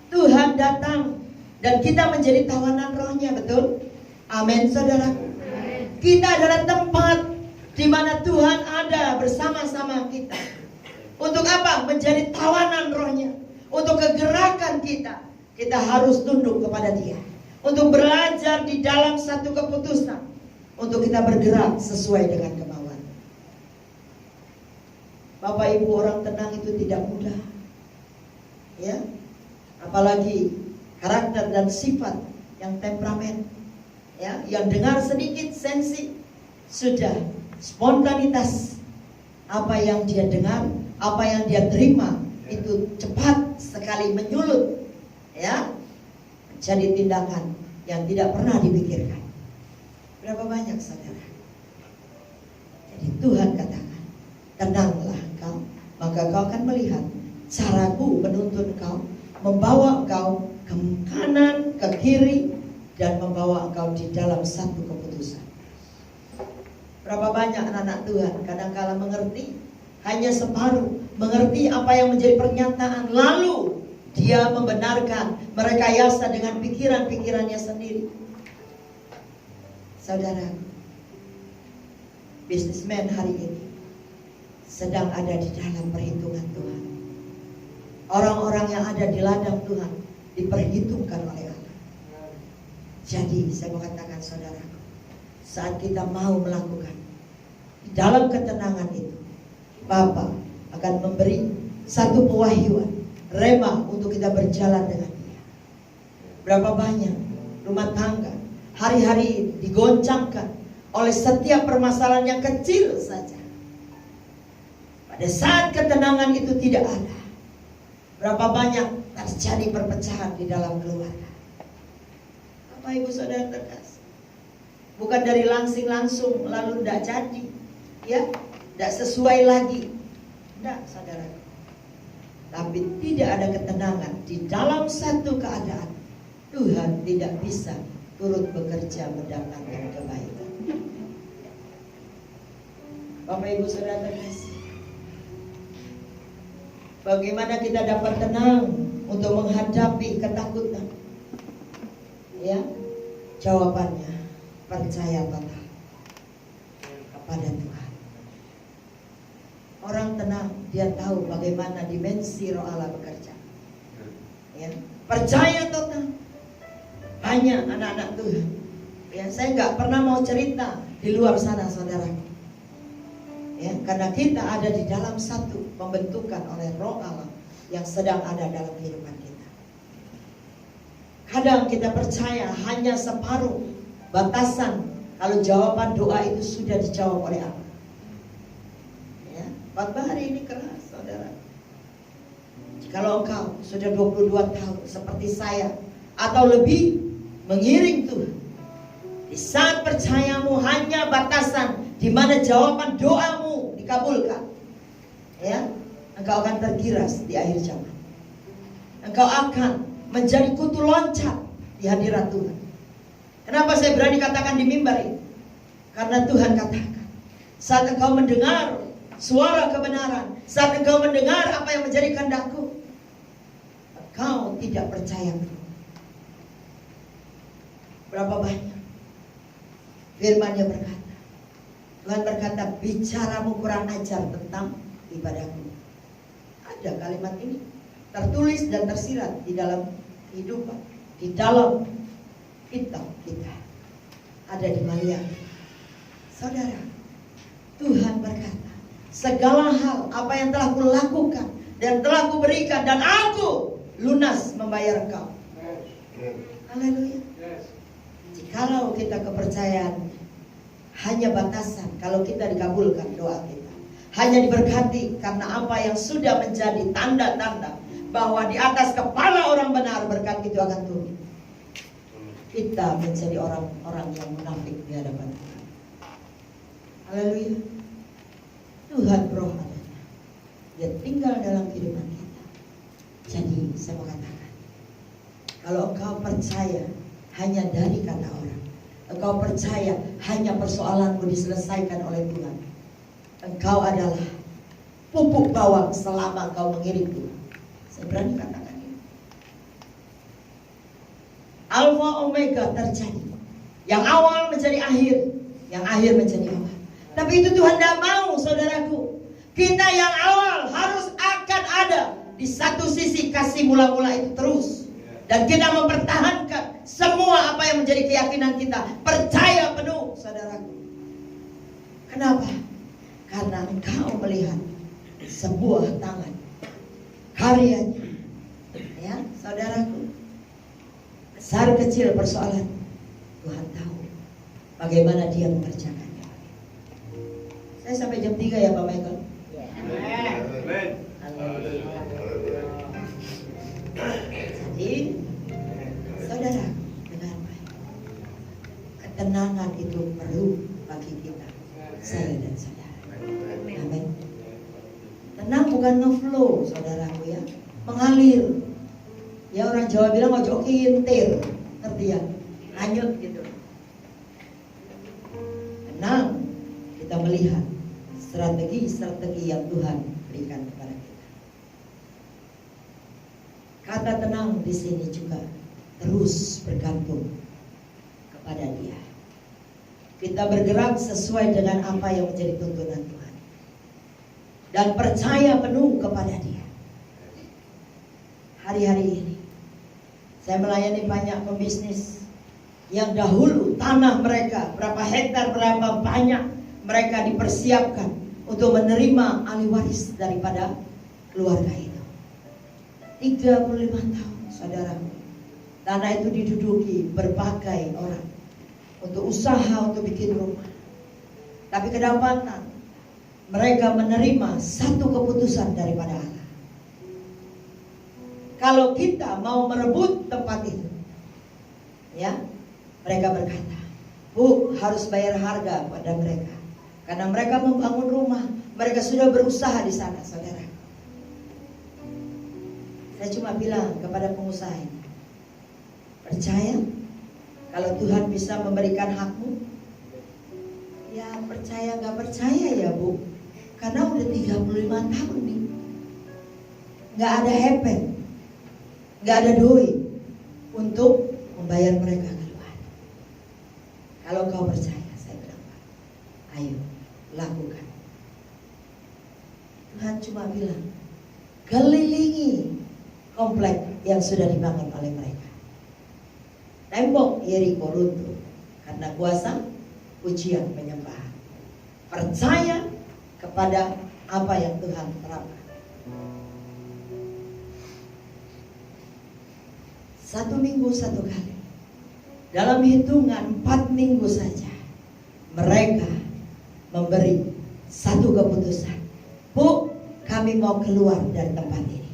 Tuhan datang dan kita menjadi tawanan rohnya, betul? Amin, saudara. Kita adalah tempat di mana Tuhan ada bersama-sama kita. Untuk apa? Menjadi tawanan rohnya. Untuk kegerakan kita, kita harus tunduk kepada Dia. Untuk belajar di dalam satu keputusan, untuk kita bergerak sesuai dengan kemauan. Bapak Ibu, orang tenang itu tidak mudah, ya. Apalagi karakter dan sifat yang temperamen, ya, yang dengar sedikit sensi sudah spontanitas. Apa yang dia dengar, apa yang dia terima itu cepat sekali menyulut, ya, jadi tindakan yang tidak pernah dipikirkan. Berapa banyak, saudara? Jadi Tuhan katakan, tenanglah engkau, maka kau akan melihat caraku menuntun kau, membawa engkau ke kanan, ke kiri, dan membawa engkau di dalam satu keputusan. Berapa banyak anak-anak Tuhan kadang-kala mengerti hanya separuh, mengerti apa yang menjadi pernyataan, lalu dia membenarkan, merekayasa dengan pikiran-pikirannya sendiri. Saudara, bisnismen hari ini sedang ada di dalam perhitungan Tuhan. Orang-orang yang ada di ladang Tuhan diperhitungkan oleh Allah. Jadi saya mau katakan, saudara, saat kita mau melakukan di dalam ketenangan itu, Bapa akan memberi satu pewahyuan, rema untuk kita berjalan dengan Dia. Berapa banyak rumah tangga hari-hari ini digoncangkan oleh setiap permasalahan yang kecil saja. Pada saat ketenangan itu tidak ada, berapa banyak terjadi perpecahan di dalam keluarga. Bapak Ibu Saudara terkasih, bukan dari langsung lalu tidak jadi, ya, tidak sesuai lagi, tidak, saudara. Tapi tidak ada ketenangan di dalam satu keadaan. Tuhan tidak bisa turut bekerja mendatangkan kebaikan. Bapak Ibu Saudara terkasih, bagaimana kita dapat tenang untuk menghadapi ketakutan? Ya, jawabannya percaya total kepada Tuhan. Orang tenang, dia tahu bagaimana dimensi roh Allah bekerja. Ya, percaya total. Banyak anak-anak Tuhan, ya, saya nggak pernah mau cerita di luar sana, saudara. Ya, karena kita ada di dalam satu pembentukan oleh roh Allah yang sedang ada dalam kehidupan kita. Kadang kita percaya hanya separuh batasan kalau jawaban doa itu sudah dijawab oleh Allah. Ya, khotbah hari ini keras, saudara. Kalau engkau sudah 22 tahun seperti saya atau lebih mengiring Tuhan, di saat percayamu hanya batasan di mana jawaban doamu dikabulkan, ya, engkau akan tergiras di akhir zaman. Engkau akan menjadi kutu loncat di hadirat Tuhan. Kenapa saya berani katakan di mimbar ini? Karena Tuhan katakan, saat engkau mendengar suara kebenaran, saat engkau mendengar apa yang menjadi kehendakku, engkau tidak percaya. Berapa banyak firman-Nya berkata, Tuhan berkata, bicaramu kurang ajar tentang ibadahku. Ada kalimat ini tertulis dan tersirat di dalam kehidupan, di dalam kitab kita, ada di Maria. Saudara, Tuhan berkata, segala hal apa yang telah kulakukan dan telah kuberikan, dan aku lunas membayar engkau. Haleluya. Jikalau kita kepercayaan hanya batasan, kalau kita dikabulkan doa kita, hanya diberkati karena apa yang sudah menjadi tanda-tanda bahwa di atas kepala orang benar berkat itu akan turun. Kita menjadi orang-orang yang munafik di hadapan Tuhan. Haleluya. Tuhan roh adanya, Dia tinggal dalam kehidupan kita. Jadi saya mau katakan, kalau engkau percaya hanya dari kata orang, engkau percaya hanya persoalanmu diselesaikan oleh Tuhan, engkau adalah pupuk bawang selama engkau mengiring Tuhan. Saya berani katakan ini. Alfa Omega terjadi. Yang awal menjadi akhir, yang akhir menjadi awal. Tapi itu Tuhan tidak mau, saudaraku. Kita yang awal harus akan ada di satu sisi, kasih mula-mula itu terus. Dan kita mempertahankan semua apa yang menjadi keyakinan kita. Percaya penuh, saudaraku. Kenapa? Karena engkau melihat sebuah tangan, karyanya. Ya, saudaraku. Besar kecil persoalan, Tuhan tahu bagaimana Dia mengerjakannya. Saya sampai jam 3 ya Pak Michael. Jadi, saudara, dengar baik. Ketenangan itu perlu bagi kita, saya dan saudara. Amin. Tenang bukan ngeflow, saudaraku ya, mengalir. Ya, orang Jawa bilang ojo kintir, ngerti ya? Hanyut gitu. Tenang, kita melihat strategi-strategi yang Tuhan berikan kepada kita. Kata tenang di sini juga terus bergantung kepada Dia. Kita bergerak sesuai dengan apa yang menjadi tuntunan Tuhan, dan percaya penuh kepada Dia. Hari-hari ini saya melayani banyak pembisnis yang dahulu tanah mereka berapa hektar, berapa banyak mereka dipersiapkan untuk menerima ahli waris daripada keluarga itu. 35 tahun, saudaraku. Tanah itu diduduki berbagai orang untuk usaha untuk bikin rumah. Tapi kedapatan mereka menerima satu keputusan daripada Allah. Kalau kita mau merebut tempat itu, ya, mereka berkata, Bu, harus bayar harga pada mereka. Karena mereka membangun rumah, mereka sudah berusaha di sana, saudara. Saya cuma bilang kepada pengusaha ini, percaya kalau Tuhan bisa memberikan hakmu? Ya percaya gak percaya ya Bu, karena udah 35 tahun nih, gak ada hepeng, gak ada doi untuk membayar mereka keluar. Kalau kau percaya, saya bilang, ayo lakukan. Tuhan cuma bilang, kelilingi komplek yang sudah dibangun oleh mereka. Tembok Yeriko runtuh karena kuasa pujian penyembahan. Percaya kepada apa yang Tuhan terapkan. 1 minggu 1 kali. Dalam hitungan 4 minggu saja mereka memberi satu keputusan. Bu, kami mau keluar dari tempat ini.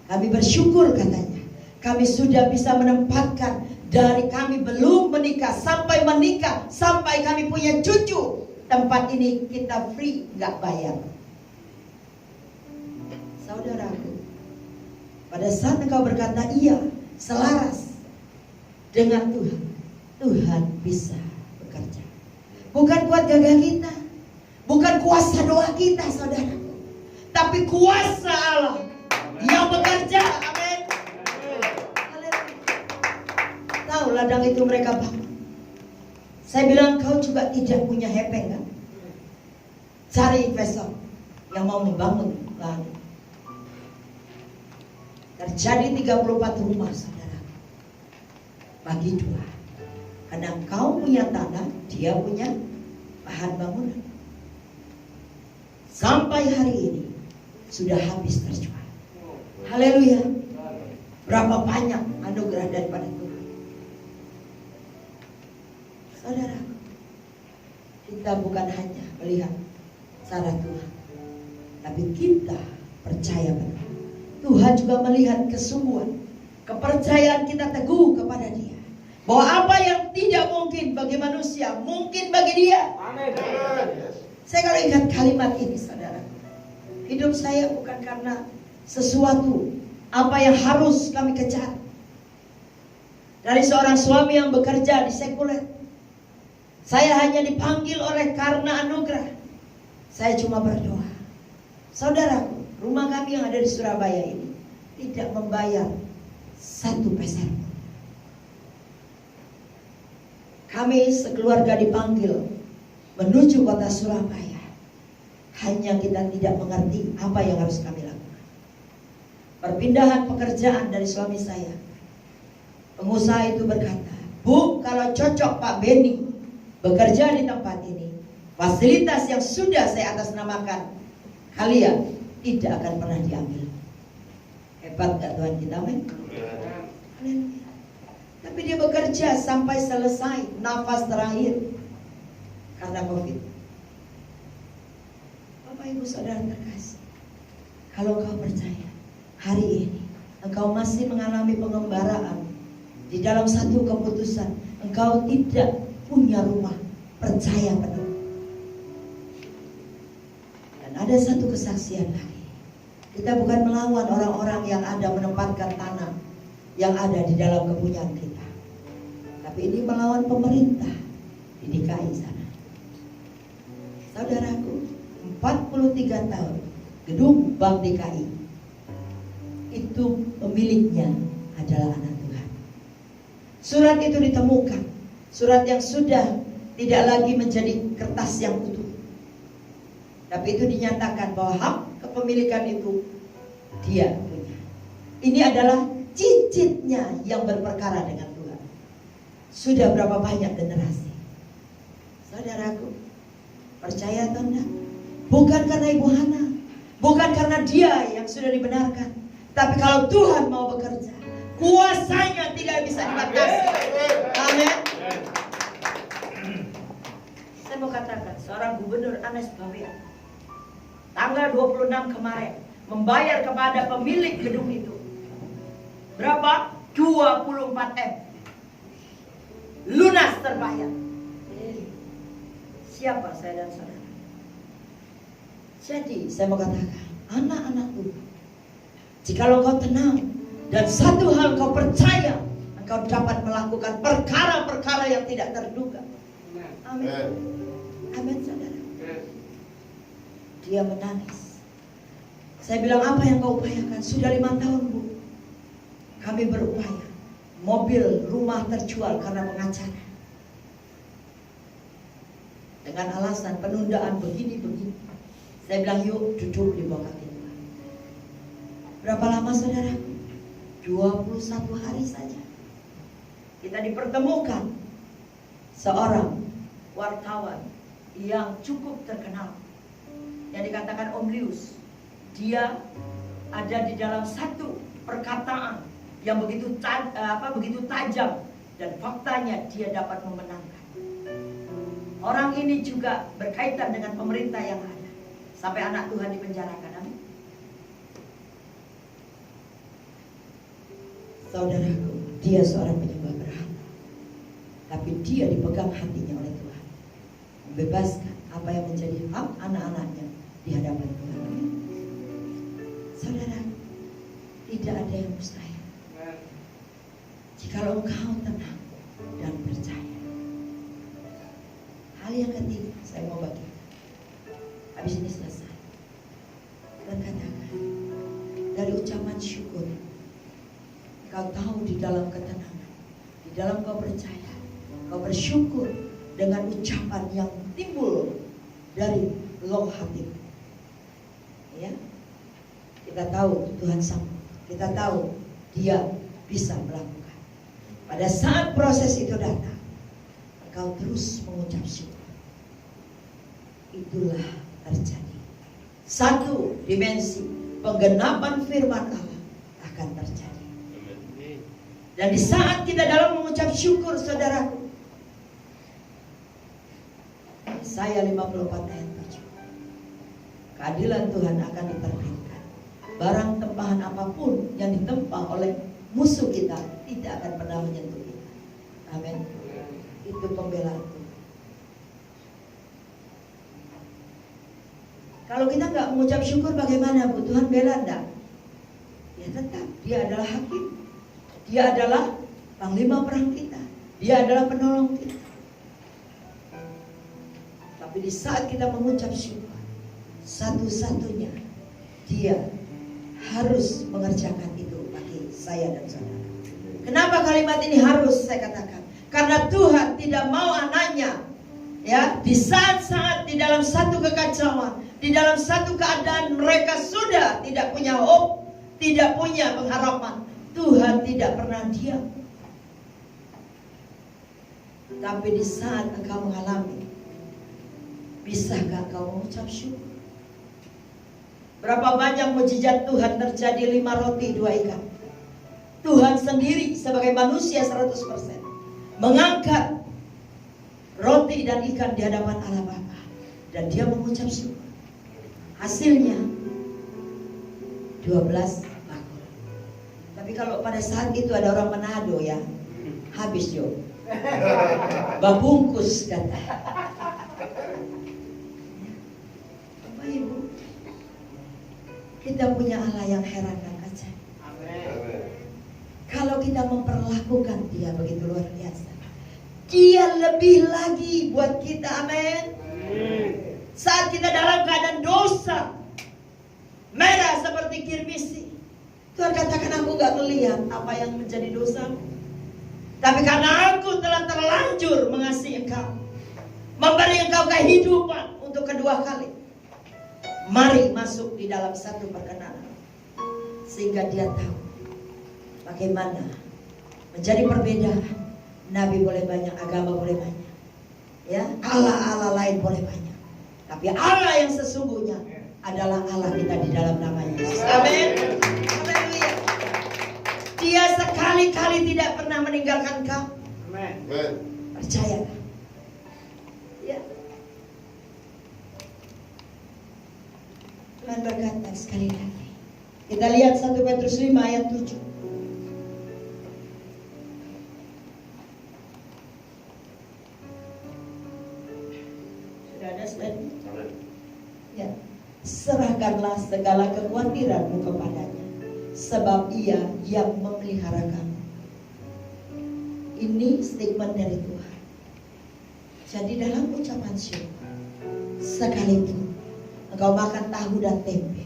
Kami bersyukur katanya, kami sudah bisa menempatkan dari kami belum menikah sampai menikah, sampai kami punya cucu. Tempat ini kita free, gak bayar. Saudaraku, pada saat engkau berkata iya, selaras dengan Tuhan, Tuhan bisa bekerja. Bukan kuat gagah kita, bukan kuasa doa kita, saudaraku, tapi kuasa Allah yang bekerja. Amin. Tahu ladang itu mereka bangun. Saya bilang, kau juga tidak punya hepeng kan? Cari investor yang mau membangun ladang. Terjadi 34 rumah, saudara, bagi 2. Karena kau punya tanah, dia punya bahan bangunan. Sampai hari ini sudah habis terjual. Haleluya. Berapa banyak anugerah daripada Tuhan. Saudara, kita bukan hanya melihat cara Tuhan, tapi kita percaya benar. Tuhan juga melihat kesungguhan, kepercayaan kita teguh kepada Dia, bahwa apa yang tidak mungkin bagi manusia mungkin bagi Dia. Amin. Saya kalau ingat kalimat ini, saudara, hidup saya bukan karena sesuatu apa yang harus kami kejar. Dari seorang suami yang bekerja di sekuler, saya hanya dipanggil oleh karena anugerah. Saya cuma berdoa. Saudaraku, rumah kami yang ada di Surabaya ini tidak membayar 1 peser. Kami sekeluarga dipanggil menuju kota Surabaya. Hanya kita tidak mengerti apa yang harus kami lakukan. Perpindahan pekerjaan dari suami saya, pengusaha itu berkata, Bu, kalau cocok Pak Beni bekerja di tempat ini, fasilitas yang sudah saya atasnamakan, kalian tidak akan pernah diambil. Hebat gak Tuhan kita, amin? Tapi dia bekerja sampai selesai nafas terakhir karena COVID. Bapak Ibu Saudara terkasih, kalau kau percaya hari ini engkau masih mengalami pengembaraan di dalam satu keputusan, engkau tidak punya rumah, percaya penuh. Dan ada satu kesaksian lagi. Kita bukan melawan orang-orang yang ada menempatkan tanah yang ada di dalam kepunyaan kita, tapi ini melawan pemerintah di DKI sana. Saudaraku, 43 tahun gedung Bank DKI itu pemiliknya adalah anak Tuhan. Surat itu ditemukan, surat yang sudah tidak lagi menjadi kertas yang utuh, tapi itu dinyatakan bahwa hak kepemilikan itu dia punya. Ini adalah cicitnya yang berperkara dengan Tuhan. Sudah berapa banyak generasi. Saudaraku, percaya atau enggak, Bukan karena Ibu Hana, bukan karena dia yang sudah dibenarkan, tapi kalau Tuhan mau bekerja, kuasanya tidak bisa dibatasi. Amin. Saya mau katakan, seorang gubernur Anes Bawean tanggal 26 kemarin membayar kepada pemilik gedung itu berapa? 24 M. Lunas terbayar. Siapa saya dan saudara? Jadi saya mau katakan, anak-anakku, jikalau kau tenang dan satu hal kau percaya, engkau dapat melakukan perkara-perkara yang tidak terduga. Amin. Amin, saudara. Dia menangis. Saya bilang, apa yang kau upayakan? Sudah 5 tahun, Bu. Kami berupaya. Mobil, rumah terjual karena pengacara. Dengan alasan penundaan begini-begini. Saya bilang, yuk duduk di bawah kaki Tuhan. Berapa lama, saudara? 21 hari saja. Kita dipertemukan seorang wartawan yang cukup terkenal, yang dikatakan Om Lius. Dia ada di dalam satu perkataan yang begitu tajam, dan faktanya dia dapat memenangkan. Orang ini juga berkaitan dengan pemerintah yang ada, sampai anak Tuhan dipenjarakan. Amin. Saudaraku, dia seorang penyembah berhala, tapi dia dipegang hatinya oleh Tuhan, membebaskan apa yang menjadi hak anak-anaknya di hadapan Tuhan. Amin. Saudara, tidak ada yang mustahil jikalau engkau tenang dan percaya. Hal yang ketiga saya mau bagi, habis ini selesai. Berkatakan dari ucapan syukur, kau tahu di dalam ketenangan, di dalam kau percaya, kau bersyukur dengan ucapan yang timbul dari loh hatimu. Ya, kita tahu Tuhan sanggup, kita tahu Dia bisa melakukan. Pada saat proses itu datang, engkau terus mengucap syukur. Itulah terjadi. Satu dimensi penggenapan firman Allah akan terjadi. Dan di saat kita dalam mengucap syukur, saudaraku, Yesaya 54 ayat 7, keadilan Tuhan akan diterbitkan. Barang tempahan apapun yang ditempah oleh musuh kita tidak akan pernah menyentuh kita. Amin. Itu pembelaan Tuhan. Kalau kita nggak mengucap syukur, bagaimana, Bu? Tuhan bela enggak? Ya tetap, Dia adalah hakim. Dia adalah panglima perang kita. Dia adalah penolong kita. Tapi di saat kita mengucap syukur, satu-satunya Dia harus mengerjakan itu bagi saya dan saudara. Kenapa kalimat ini harus saya katakan? Karena Tuhan tidak mau anaknya, ya, di saat-saat di dalam satu kekacauan, di dalam satu keadaan mereka sudah tidak punya hope, tidak punya pengharapan, Tuhan tidak pernah diam. Tapi di saat engkau mengalami, bisakah kau mengucap syukur? Berapa banyak mujizat Tuhan terjadi, 5 roti 2 ikan. Tuhan sendiri sebagai manusia 100% mengangkat roti dan ikan di hadapan Allah Bapa, dan Dia mengucap syukur. Hasilnya 12 bakul. Tapi kalau pada saat itu ada orang Manado, ya habis yo, babungkus kata. Bapak Ibu, kita punya Allah yang heran dan ajaib. Kalau kita memperlakukan Dia begitu luar biasa, Dia lebih lagi buat kita. Amin. Saat kita dalam keadaan dosa, merah seperti kirmisi, Tuhan katakan, aku gak melihat apa yang menjadi dosamu, tapi karena aku telah terlanjur mengasihi engkau, memberi engkau kehidupan untuk kedua kali, mari masuk di dalam satu perkenanan, sehingga Dia tahu bagaimana menjadi perbedaan. Nabi boleh banyak, agama boleh banyak, ya, Allah lain boleh banyak, Tapi Allah yang sesungguhnya adalah Allah kita di dalam nama Yesus. Amin. Haleluya. Dia sekali-kali tidak pernah meninggalkan kau. Amin. Percayalah. Ya. Tuhan berkata sekali lagi. Kita lihat 1 Petrus 5 ayat 7. Sudah ada slide-nya? Ya. Serahkanlah segala kekhawatiranmu kepadanya, sebab Ia yang memelihara kamu. Ini statement dari Tuhan. Jadi dalam ucapan syukur, sekalipun engkau makan tahu dan tempe,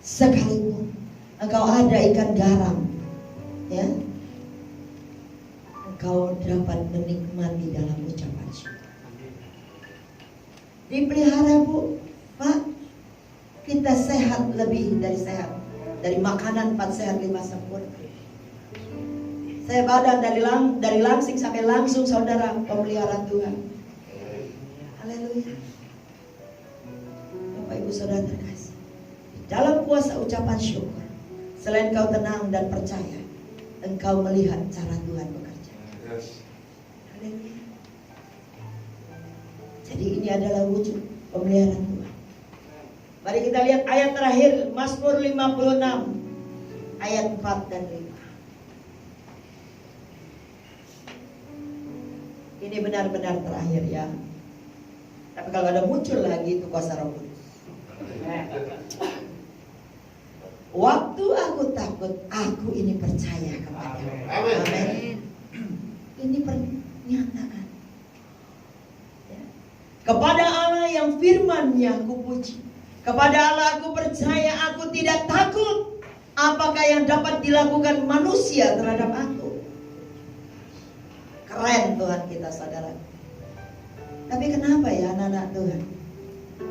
sekalipun engkau ada ikan garam, ya, engkau dapat menikmati dalam ucapan syukur. Dipelihara Bu, Pak, kita sehat lebih dari sehat. Dari makanan 4 sehat 5 sempurna. Saya badan dari langsing sampai langsung saudara pemeliharaan Tuhan. Haleluya. Bapak Ibu Saudara terkasih, dalam kuasa ucapan syukur, selain kau tenang dan percaya, engkau melihat cara Tuhan bekerja. Haleluya. Jadi ini adalah wujud pemeliharaan Tuhan. Mari kita lihat ayat terakhir, Mazmur 56 ayat 4 dan 5. Ini benar-benar terakhir ya. Tapi kalau ada muncul lagi itu kuasa Roh Kudus. Waktu aku takut, aku ini percaya kepada-Mu. Amin. Ini pernyataan. Ya. Kepada Allah yang firman-Nya aku puji. Kepada Allah aku percaya, aku tidak takut. Apakah yang dapat dilakukan manusia terhadap aku? Keren Tuhan kita, saudara. Tapi kenapa ya anak-anak Tuhan,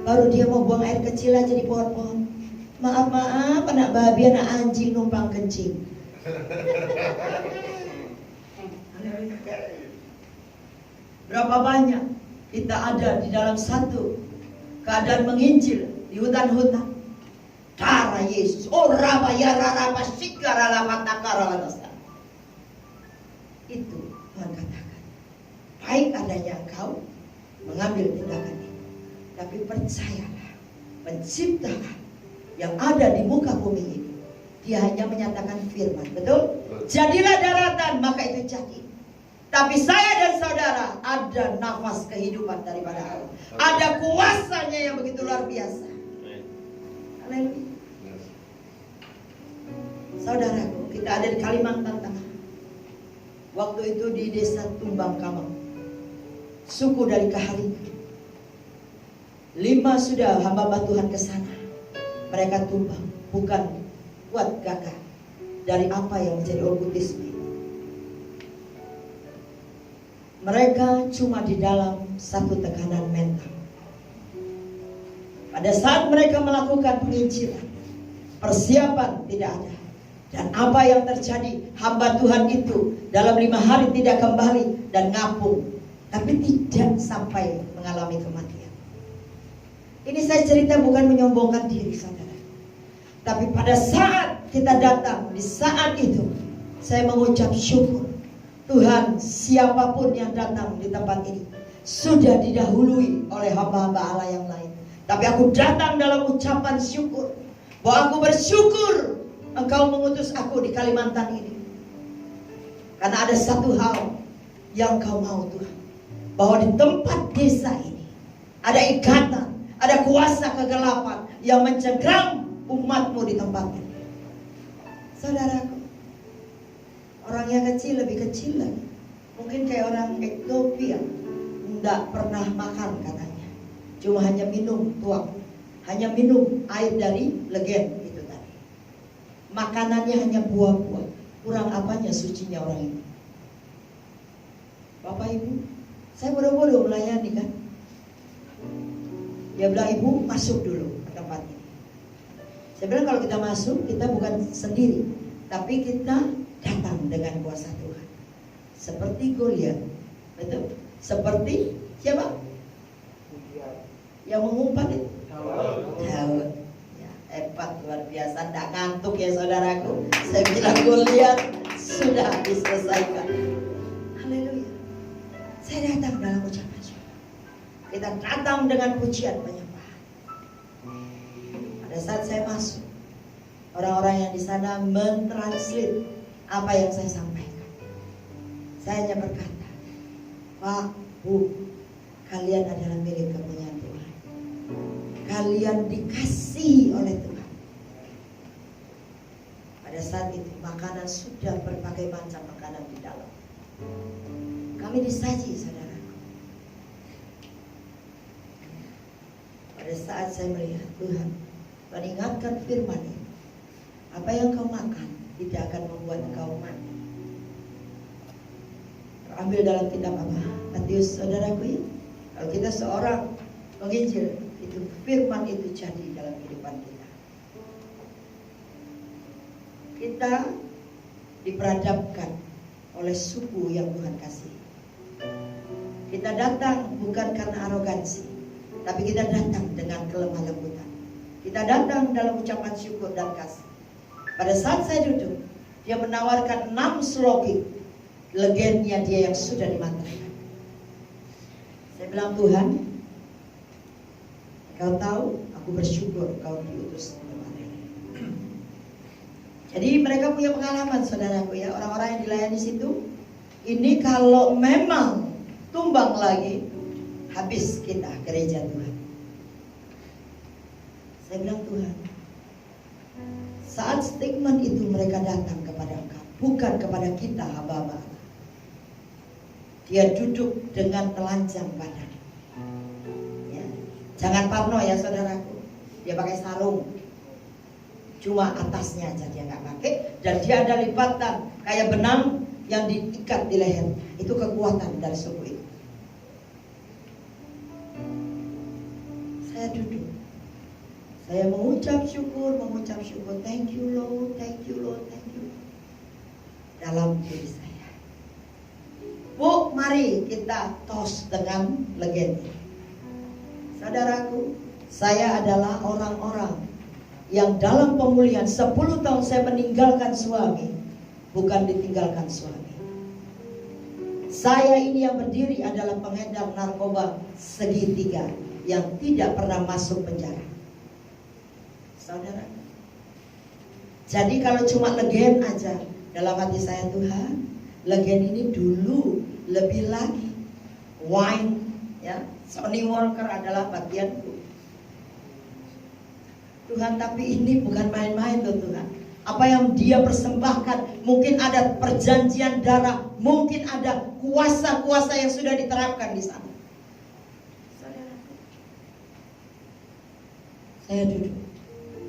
baru dia mau buang air kecil aja di pohon-pohon, maaf anak babi, anak anjing numpang kencing. Berapa banyak kita ada di dalam satu keadaan menginjil di hutan-hutan, darah Yesus, oh raba ya raba sikara lama takara lanasta. Itu Tuhan katakan, baik adanya engkau mengambil tindakan ini, tapi percayalah, penciptaan yang ada di muka bumi ini, Dia hanya menyatakan firman, betul? Jadilah daratan, maka itu jadi. Tapi saya dan saudara ada nafas kehidupan daripada Allah, ada kuasanya yang begitu luar biasa. Haleluya. Saudaraku, kita ada di Kalimantan Tengah. Waktu itu di desa Tumbang Kamang, suku dari Kaharingan. 5 sudah hamba Tuhan ke sana. Mereka tumbang, bukan kuat gagah dari apa yang menjadi okkultisme. Mereka cuma di dalam satu tekanan mental. Pada saat mereka melakukan penginjilan, persiapan tidak ada. Dan apa yang terjadi, hamba Tuhan itu dalam 5 hari tidak kembali dan ngapung, tapi tidak sampai mengalami kematian. Ini saya cerita bukan menyombongkan diri saudara, tapi pada saat kita datang, di saat itu saya mengucap syukur. Tuhan, siapapun yang datang di tempat ini sudah didahului oleh hamba-hamba Allah yang lain, tapi aku datang dalam ucapan syukur, bahwa aku bersyukur Engkau mengutus aku di Kalimantan ini. Karena ada satu hal yang Kau mau Tuhan, bahwa di tempat desa ini ada ikatan, ada kuasa kegelapan yang mencengkram umat-Mu di tempat ini. Saudaraku, orangnya kecil, lebih kecil lagi, mungkin kayak orang Ethiopia, tidak pernah makan katanya, cuma hanya minum tuang, hanya minum air dari legen. Makanannya hanya buah-buah. Kurang apanya sucinya orang ini? Bapak Ibu, saya bodoh-bodoh melayani kan. Dia bilang, ibu masuk dulu ke tempat ini. Saya bilang kalau kita masuk, kita bukan sendiri, tapi kita datang dengan kuasa Tuhan. Seperti Goliat, betul? Seperti siapa? Yang mengumpat itu Daud. Ya, hebat, luar biasa. Tidak ngantuk ya saudaraku. Saya bilang Goliat sudah diselesaikan. Haleluya. Saya datang dalam ucapan syukur. Kita datang dengan pujian penyembahan. Pada saat saya masuk, orang-orang yang di sana mentranslate apa yang saya sampaikan. Saya hanya berkata, Pak, Bu, kalian adalah milik kepunyaan Tuhan. Kalian dikasihi oleh Tuhan. Pada saat itu makanan sudah berbagai macam makanan di dalam. Kami disaji, saudaraku. Pada saat saya melihat Tuhan mengingatkan firman ini, apa yang kau makan tidak akan membuat kau mati. Terambil dalam kitab apa? Matius, saudaraku ya. Kalau kita seorang penginjil, itu firman itu jadi dalam kehidupan kita. Kita diperadabkan oleh suku yang Tuhan kasih. Kita datang bukan karena arogansi, tapi kita datang dengan kelemah lembutan. Kita datang dalam ucapan syukur dan kasih. Pada saat saya duduk, dia menawarkan 6 slogan legendnya dia yang sudah dimatangkan. Saya bilang, Tuhan, kau tahu, aku bersyukur kau diutus kemarin. Jadi mereka punya pengalaman, saudaraku ya, orang-orang yang dilayani di situ. Ini kalau memang tumbang lagi, habis kita gereja Tuhan. Saya bilang, Tuhan, saat statement itu mereka datang kepada Engkau, bukan kepada kita hamba-hamba Allah. Dia duduk dengan telanjang badan. Ya. Jangan parno ya saudaraku. Dia pakai sarung. Cuma atasnya aja dia nggak pakai. Dan dia ada lipatan kayak benang yang diikat di leher. Itu kekuatan dari suku itu. Saya duduk. Saya mengucap syukur. Thank you Lord, thank you Lord, thank you. Dalam diri saya. Bu, mari kita toast dengan legenda. Saudaraku, saya adalah orang-orang yang dalam pemulihan 10 tahun saya meninggalkan suami, bukan ditinggalkan suami. Saya ini yang berdiri adalah pengedar narkoba segitiga yang tidak pernah masuk penjara. Saudara, jadi kalau cuma legen aja, dalam hati saya, Tuhan, legen ini dulu lebih lagi. Wine, ya, Sonny Walker adalah bagianku. Tuhan, tapi ini bukan main-main tuh Tuhan. Apa yang dia persembahkan, mungkin ada perjanjian darah, mungkin ada kuasa-kuasa yang sudah diterapkan di sana. Saya duduk.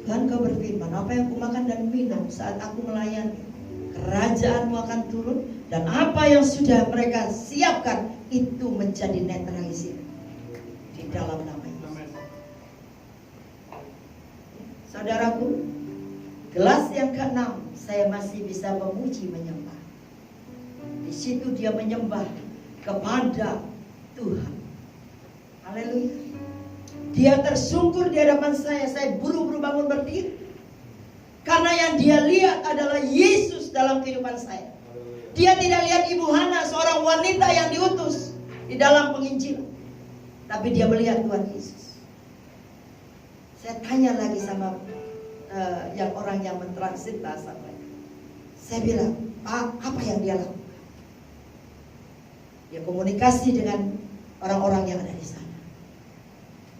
Tuhan, kau berfirman, apa yang kumakan dan minum saat aku melayani, kerajaanmu akan turun, dan apa yang sudah mereka siapkan itu menjadi netralisir di dalam nama Yesus. Saudaraku, gelas yang ke-6 saya masih bisa memuji menyembah. Di situ dia menyembah kepada Tuhan. Haleluya. Dia tersungkur di hadapan saya buru-buru bangun berdiri. Karena yang dia lihat adalah Yesus dalam kehidupan saya. Dia tidak lihat Ibu Hana, seorang wanita yang diutus di dalam penginjilan. Tapi dia melihat Tuhan Yesus. Saya tanya lagi sama yang orang yang mentransit bahasa mereka. Saya bilang, Pak, apa yang dia lakukan? Dia komunikasi dengan orang-orang yang ada di sana.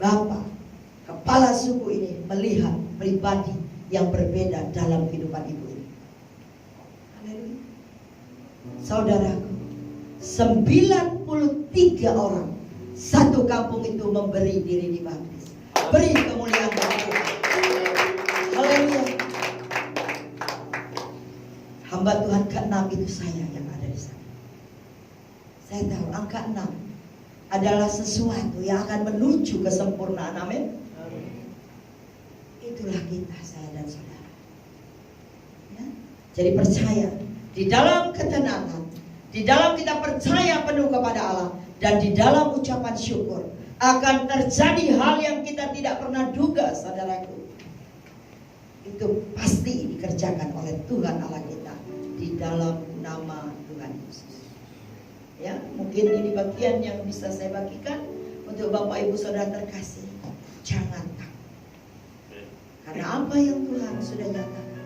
Bapak, kepala suku ini melihat pribadi yang berbeda dalam kehidupan ibu ini. Haleluya. Saudaraku, 93 orang satu kampung itu memberi diri dibaptis. Beri kemuliaan bagi Tuhan. Haleluya. Hamba Tuhan ke-6 itu saya yang ada di sana. Saya tahu angka 6 adalah sesuatu yang akan menuju kesempurnaan. Amin. Itulah kita, saya dan saudara. Ya? Jadi percaya di dalam ketenangan, di dalam kita percaya penuh kepada Allah, dan di dalam ucapan syukur, akan terjadi hal yang kita tidak pernah duga, saudaraku. Itu pasti dikerjakan oleh Tuhan Allah kita di dalam nama Tuhan Yesus. Ya, mungkin ini bagian yang bisa saya bagikan untuk Bapak Ibu Saudara terkasih. Jangan takut. Karena apa yang Tuhan sudah nyatakan.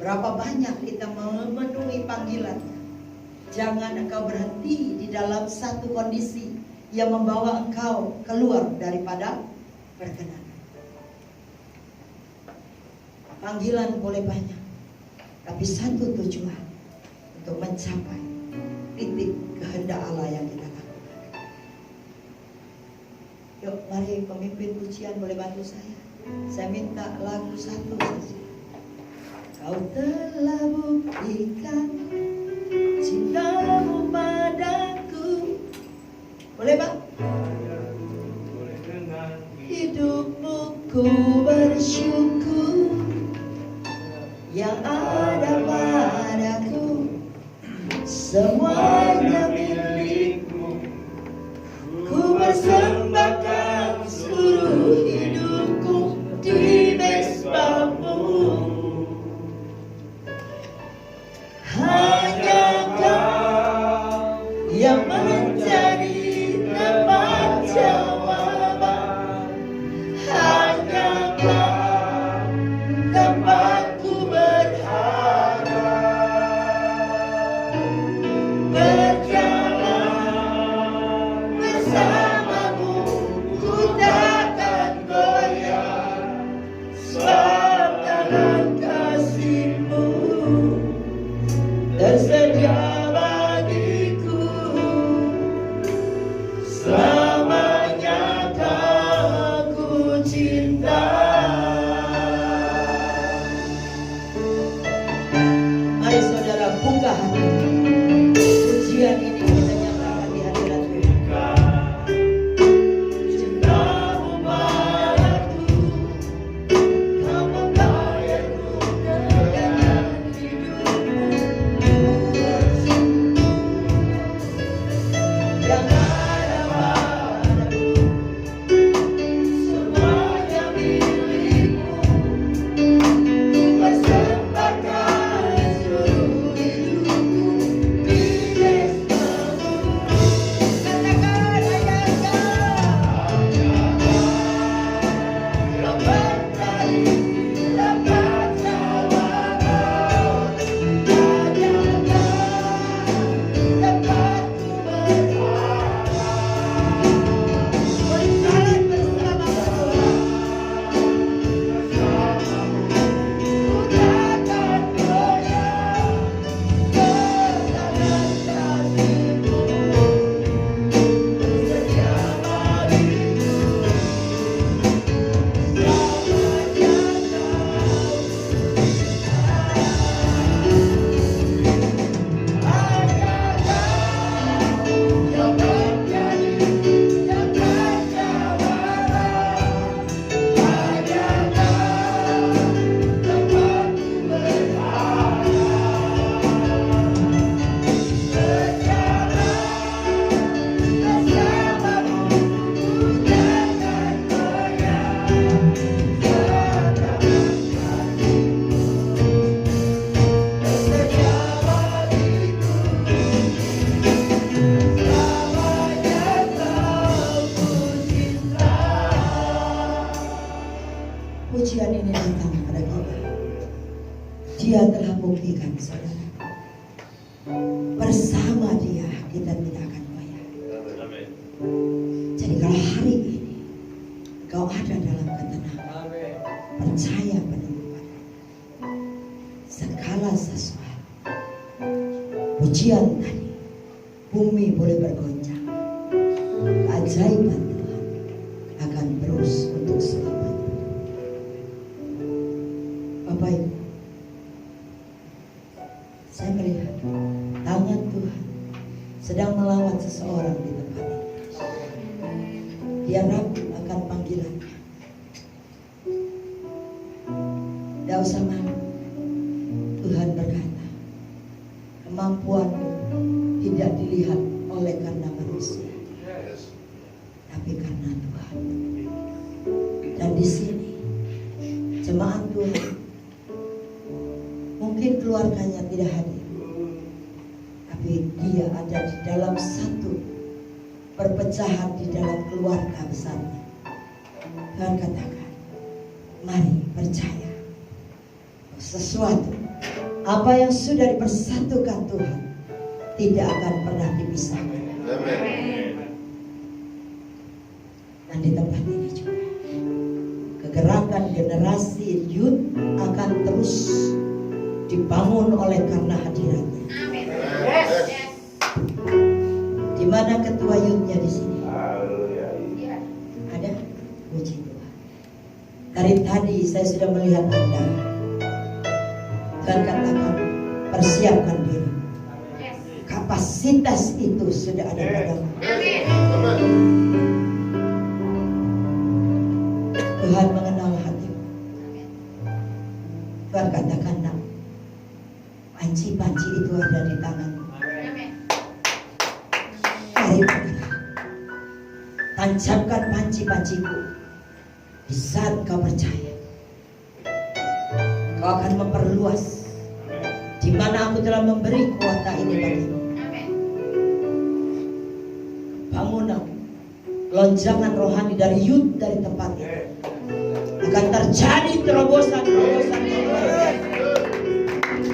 Berapa banyak kita memenuhi panggilannya. Jangan engkau berhenti di dalam satu kondisi yang membawa engkau keluar daripada perkenanan. Panggilan boleh banyak, tapi satu tujuan untuk mencapai titik kehendak Allah yang kita lakukan. Yuk, mari pemimpin pujian boleh bantu saya. Saya minta lagu satu saja. Kau telah buktikan cintamu padaku. Boleh, Pak? Hidupmu ku bersyukur yang ada padaku, semuanya milikmu. Ku persembahkan seluruh hidupku di mezbamu. Hanya Kau yang menjadi tempat jawaban. Hanya Kau tempatku berharap. Berjalan bersamamu, ku takkan goyah. Sebab dalam kasih-Mu tersedia bagiku. Selamanya Kau ku cinta. Mari saudara buka hati. Pujian ini kita nyatakan di hadirat Tuhan. Cintamu padaku, Kau membayarku dengan hidupmu. Yang ada padaku, semuanya milikmu. Ku persembahkan seluruh hidupku di mezbamu. Katakan hanya Kau yang mencari tempat jawaban. Hanya Kau tempatku berharap. Berjalan bersama-Mu, ku takkan goyah. Dalam kasih-Mu tersedia bagiku. Selamanya Kau hanya Kau yang menjadi tempat jawaban. Hanya Kau tempatku berharap. Berjalan bersamamu, ku takkan goyah. Sebab dalam kasih-Mu tersedia bagiku. Selamanya Kau ku cinta. Pujian ini datang pada kita. Dia telah buktikan, saudara. Bersama Dia kita tidak akan goyah. Jadi kalau hari ini kau ada dalam ketenangan, percaya penuh kepada-Nya, segala sesuatu, pujian tadi, bumi boleh bergoncang, keajaiban Tuhan akan terus untuk selamanya. Bapak Ibu, saya melihat tangan Tuhan sedang melawat seseorang di tempat ini. Dia ragu akan panggilannya. Tidak usah malu. Tuhan berkata, kemampuanmu tidak dilihat oleh karena manusia. tapi karena Tuhan. Dan di sini jemaat Tuhan, mungkin keluarganya tidak hadir, tapi dia ada di dalam satu perpecahan di dalam keluarga besarnya. Tuhan katakan, mari percaya sesuatu apa yang sudah dipersatukan Tuhan tidak akan pernah dipisahkan. Dan di tempat ini juga kegerakan generasi youth akan terus dibangun oleh karena hadiratnya. Di mana ketua youthnya di sini? Ada? Puji Tuhan. Dari tadi saya sudah melihat Anda. Tuhan katakan, persiapkan diri. Kapasitas itu sudah ada padamu. Tuhan mengenal hatimu. Tuhan katakan, nak, panci-panci itu ada di tanganmu. Mari bergerak. Tancapkan panci-panciku. Di saat kau percaya, kau akan memperluas di mana aku telah memberi kuota ini bagimu. Bangunan, lonjangan rohani dari youth dari tempat ini akan terjadi terobosan-terobosan yang luar biasa.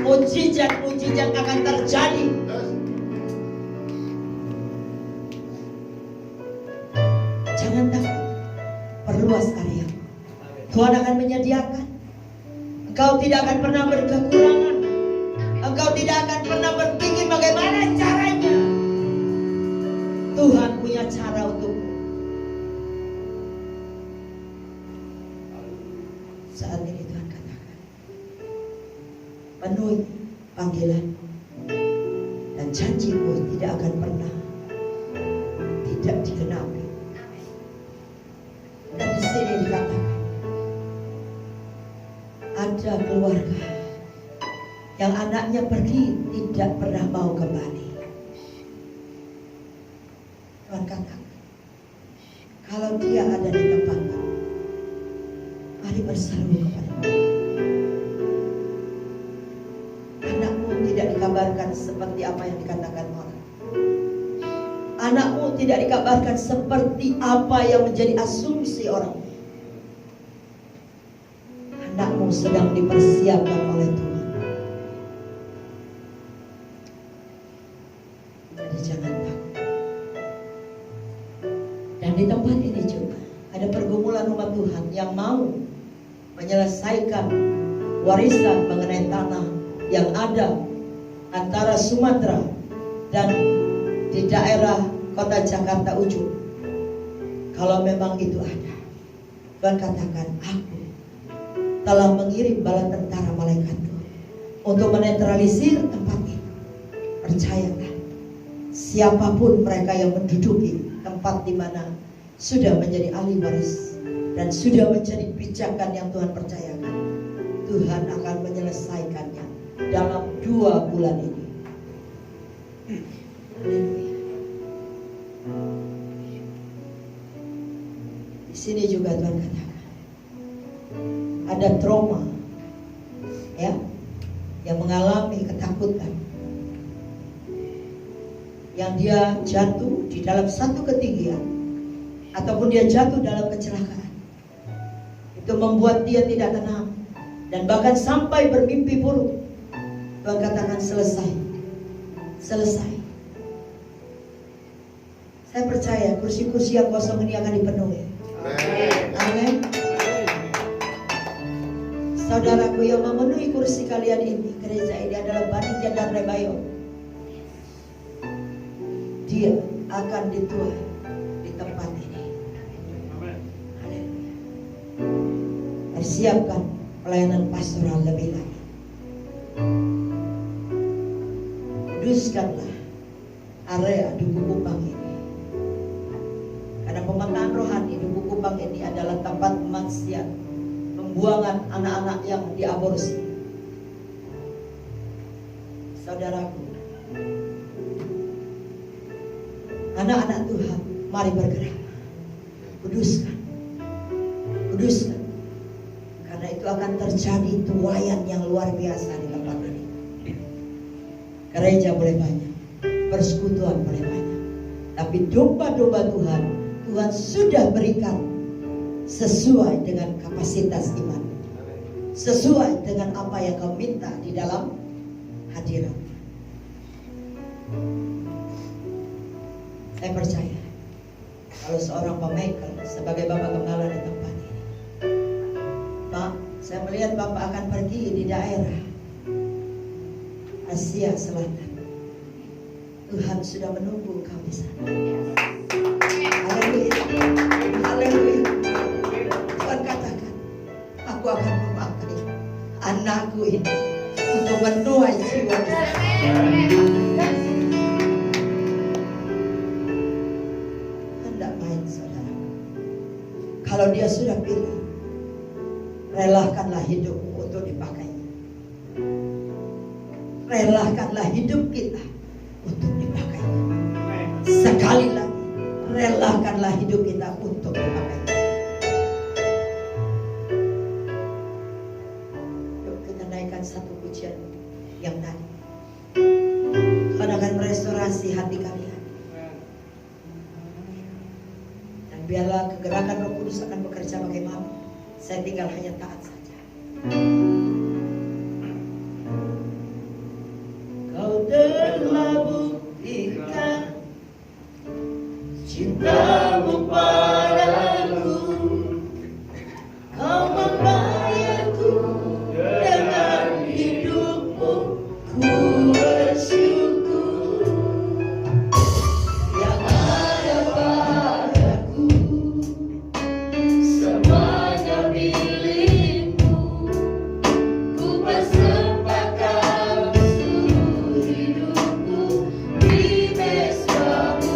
Mujizat-mujizat akan terjadi. Jangan takut, perluas area. Tuhan akan menyediakan. Engkau tidak akan pernah berkekurangan. Engkau tidak akan pernah berpikir bagaimana caranya. Tuhan punya cara untukmu. Saat ini Tuhan katakan, penuhi panggilanmu, dan janjiku tidak akan pernah tidak digenapi. Dan di sini dikatakan, ada keluarga yang anaknya pergi tidak pernah mau kembali. Tuhan katakan, kalau dia ada di tempat ini, mari berseru kepada Dia. Anakmu tidak dikabarkan seperti apa yang dikatakan orang. Anakmu tidak dikabarkan seperti apa yang menjadi asumsi orang. Anakmu sedang dipersiapkan oleh Tuhan. Jadi jangan takut. Dan di tempat ini juga ada pergumulan umat Tuhan yang mau menyelesaikan warisan mengenai tanah yang ada antara Sumatera dan di daerah kota Jakarta ujung. Kalau memang itu ada, Tuhan katakan, aku telah mengirim bala tentara malaikatku untuk menetralisir tempat ini. Percayalah, siapapun mereka yang menduduki tempat di mana sudah menjadi ahli waris dan sudah menjadi pijakan yang Tuhan percayakan, Tuhan akan menyelesaikannya dalam 2 bulan ini. Haleluya. Di sini juga Tuhan katakan, ada trauma, ya, yang mengalami ketakutan, yang dia jatuh di dalam satu ketinggian, ataupun dia jatuh dalam kecelakaan. Itu membuat dia tidak tenang dan bahkan sampai bermimpi buruk. Tuhan katakan, selesai. Selesai. Saya percaya kursi-kursi yang kosong ini akan dipenuhi. Amin. Saudaraku, yang memenuhi kursi kalian ini, gereja ini adalah Panitia dan Rebayon. Dia akan dituai di tempat ini. Haleluya. Persiapkan pelayanan pastoral lebih lagi. Kuduskanlah area Duku Kupang ini. Karena pemetaan rohani Duku Kupang ini adalah tempat kemaksiat, pembuangan anak-anak yang diaborsi. Saudaraku, anak-anak Tuhan, mari bergerak. Kuduskan. Kuduskan. Karena itu akan terjadi tuaian yang luar biasa di tempat ini. Gereja boleh banyak, persekutuan boleh banyak, tapi domba-domba Tuhan, Tuhan sudah berikan sesuai dengan kapasitas iman, sesuai dengan apa yang kau minta di dalam hadirat. Saya percaya kalau seorang Pak Michael sebagai Bapak Gembala di tempat ini, Pak, saya melihat Bapak akan pergi di daerah Asia Selatan. Tuhan sudah menunggu kau di sana. Haleluya. Haleluya. Tuhan katakan, aku akan memakai anakku ini untuk menuai jiwa di sana. Hendak main, saudara. Kalau dia sudah pilih, relakanlah hidupmu untuk dipakainya. Relakanlah hidup kita untuk dipakainya. Sekali lagi, relakanlah hidup kita untuk dipakainya. Yuk kita naikkan satu pujian yang tadi. Tuhan akan merestorasi hati kalian. Dan biarlah kegerakan Roh Kudus akan bekerja bagaimana. Saya tinggal hanya taat saja. Kau telah buktikan cintamu padaku. Kau membayarku dengan hidupmu. Ku bersyukur yang ada padaku. Semuanya milikmu. Ku persembahkan seluruh hidupku di mesbamu.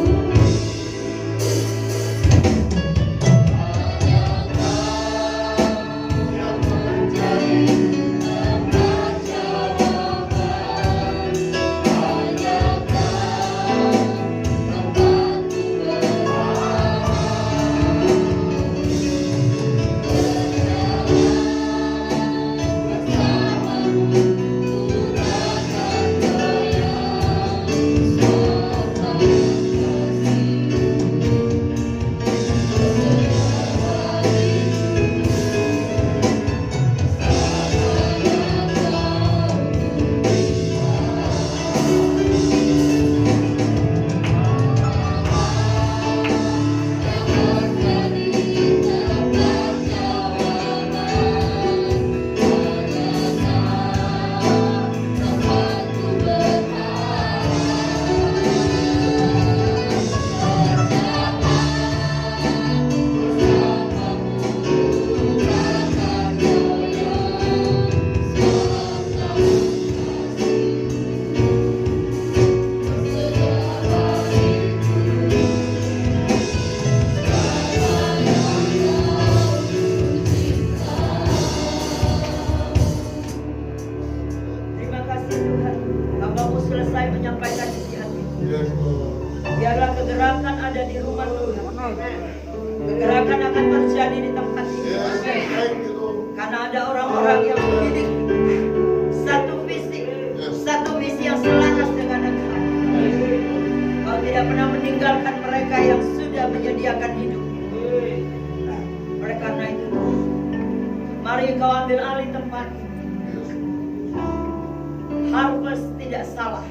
Terima kasih Tuhan, hambamu selesai menyampaikan isi hati. Biarlah kegerakan ada di rumah Tuhan. Kegerakan akan terjadi di tempat ini. Karena ada orang-orang yang memiliki satu visi yang selaras dengan Engkau. Kau tidak pernah meninggalkan mereka yang sudah menyediakan hidup. Oleh karena itu, mari Kau ambil alih tempat ini. Harvest tidak salah,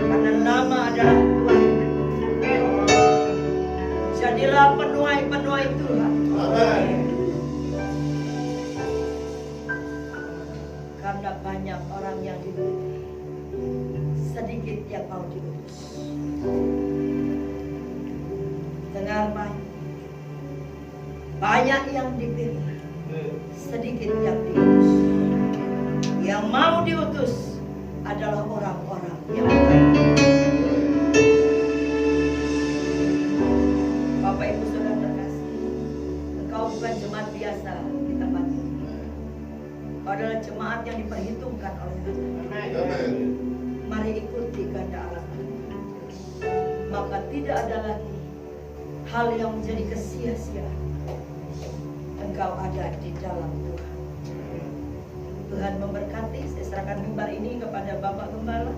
karena nama adalah Tuhan. Jadilah penuai-penuai Tuhan. Karena banyak orang yang dipilih, sedikit yang mau diutus. Dengar baik, banyak yang dipilih, sedikit yang diutus. Yang mau diutus adalah orang-orang yang Bapak Ibu Saudara terkasih, engkau bukan jemaat biasa di tempat ini. Engkau adalah jemaat yang diperhitungkan oleh Tuhan. Mari ikuti kehendak Allah. Maka tidak ada lagi hal yang menjadi kesia-siaan engkau ada di dalam Tuhan. Tuhan memberkati. Saya serahkan mimbar ini kepada Bapak Gembala.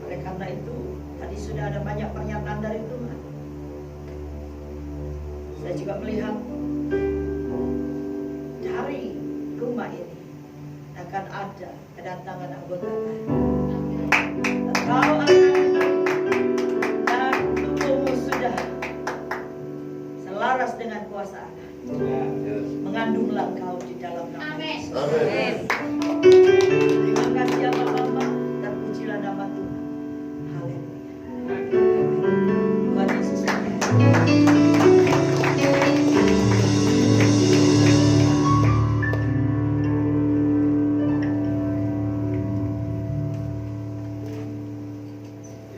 Oleh karena itu, tadi sudah ada banyak pernyataan dari Tuhan. Saya juga melihat dari rumah ini akan ada kedatangan anggota baru. Kau akan dan tubuhmu sudah selaras dengan kuasa Allah. Mengandunglah kau di dalam nama Yesus. Amin. Terima kasih ya Bapak, terpujilah nama Tuhan. Haleluya. Tuhan Yesus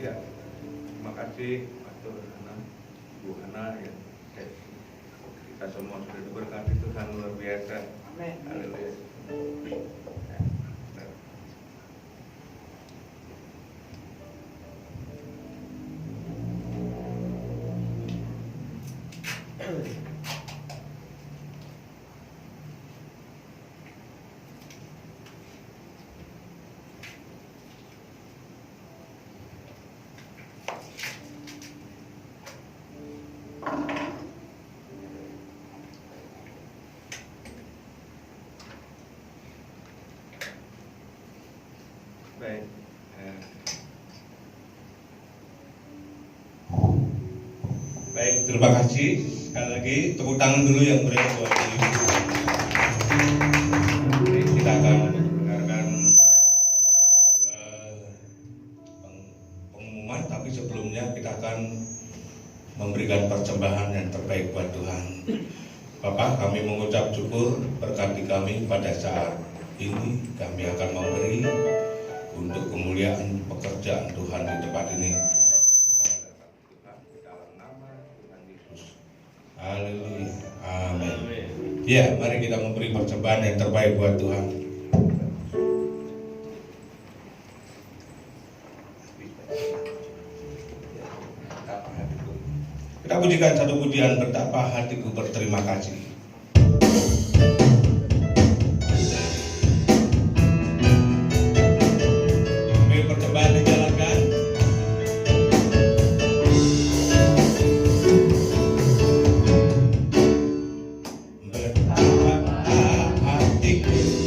Ya, terima kasih Pastor Hana, Bu Hana ya. Kita semua sudah diberkati Tuhan luar biasa. Amin. Haleluya. Baik. Baik, terima kasih. Sekali lagi tepuk tangan dulu yang berikan buat Ibu. Kita akan mendengarkan pengumuman, tapi sebelumnya kita akan memberikan persembahan yang terbaik buat Tuhan. Bapak, kami mengucap syukur berkati kami pada saat ini. Kami akan memberi untuk kemuliaan pekerjaan Tuhan di tempat ini. Haleluya. Amin. Ya, mari kita memberi persembahan yang terbaik buat Tuhan. Kita pujikan satu pujian, betapa hatiku berterima kasih. Ambil persembahan dijalankan. Berterima kasih Yesus.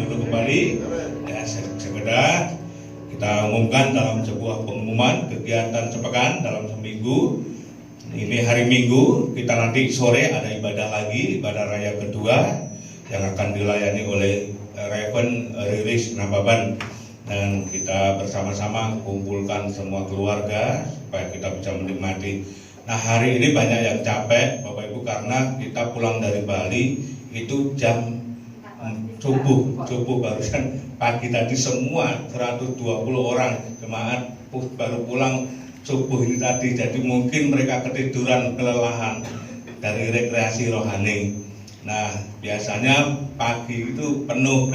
dulu kembali. Ya, sekedar kita umumkan dalam sebuah pengumuman kegiatan sepekan dalam seminggu. Ini hari Minggu, kita nanti sore ada ibadah lagi, ibadah raya kedua yang akan dilayani oleh Reverend Riris Nababan, dan kita bersama-sama kumpulkan semua keluarga supaya kita bisa menikmati. Nah, hari ini banyak yang capek Bapak Ibu karena kita pulang dari Bali itu jam subuh barusan pagi tadi semua 120 orang jemaat baru pulang subuh ini tadi, jadi mungkin mereka ketiduran, kelelahan dari rekreasi rohani. Nah, biasanya pagi itu penuh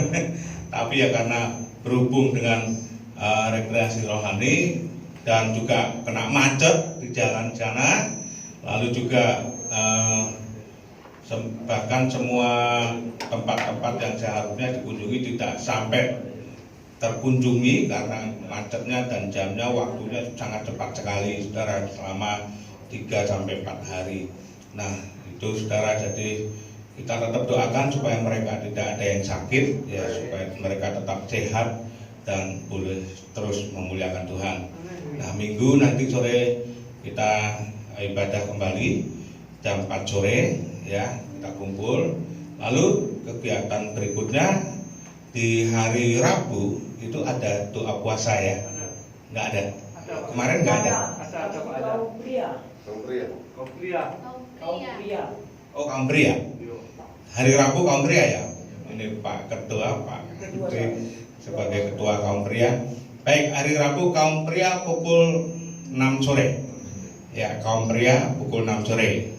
tapi ya karena berhubung dengan rekreasi rohani dan juga kena macet di jalan sana, lalu juga bahkan semua tempat-tempat yang seharusnya dikunjungi tidak sampai terkunjungi karena macetnya dan jamnya, waktunya sangat cepat sekali saudara, selama 3-4 hari. Nah itu saudara, jadi kita tetap doakan supaya mereka tidak ada yang sakit ya, supaya mereka tetap sehat dan boleh terus memuliakan Tuhan. Nah Minggu nanti sore kita ibadah kembali jam 4 sore ya, kita kumpul. Lalu kegiatan berikutnya di hari Rabu itu ada doa puasa ya? Nggak ada? Kemarin nggak ada? Ada Pak, ada. Kaumpria. Oh, Kaumpria. Hari Rabu Kaumpria ya? Ini Pak Ketua, Pak Menteri sebagai Ketua Kaumpria. Baik, hari Rabu Kaumpria pukul 6 sore. Ya, Kaumpria pukul 6 sore.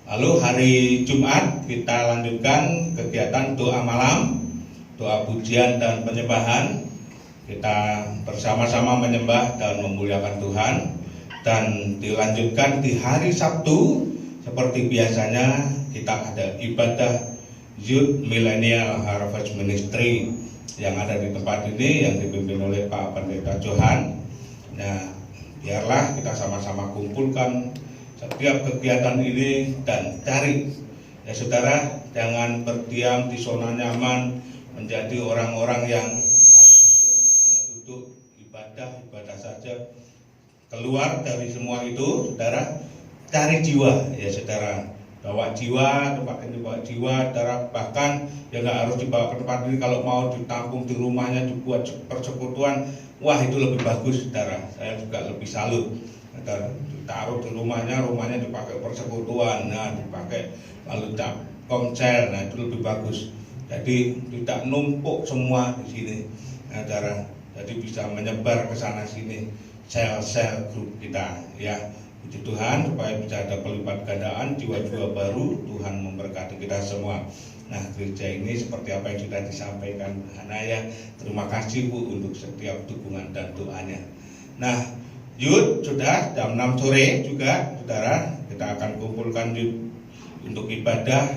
Lalu hari Jumat kita lanjutkan kegiatan doa malam, doa pujian dan penyembahan. Kita bersama-sama menyembah dan memuliakan Tuhan, dan dilanjutkan di hari Sabtu seperti biasanya kita ada ibadah Youth Millennial Harvest Ministry yang ada di tempat ini yang dipimpin oleh Pak Pendeta Johan. Nah, biarlah kita sama-sama kumpulkan setiap kegiatan ini dan cari ya saudara, jangan berdiam di zona nyaman menjadi orang-orang yang hanya duduk ibadah saja. Keluar dari semua itu saudara, cari jiwa ya saudara, bawa jiwa, tempat ini bawa jiwa saudara, bahkan ya nggak harus dibawa ke tempat ini, kalau mau ditampung di rumahnya dibuat persekutuan, wah itu lebih bagus saudara, saya juga lebih salut. Ditaruh di rumahnya dipakai persekutuan, nah dipakai lalu komsel, nah itu lebih bagus. Jadi tidak numpuk semua di sini, nah, saudara. Jadi bisa menyebar ke sana sini sel-sel grup kita ya. Puji Tuhan supaya bisa ada pelipat gandaan jiwa-jiwa baru. Tuhan memberkati kita semua. Nah, gereja ini seperti apa yang sudah disampaikan Hanaya. Terima kasih Bu untuk setiap dukungan dan doanya. Nah, Youth sudah jam 6 sore juga saudara, kita akan kumpulkan Youth untuk ibadah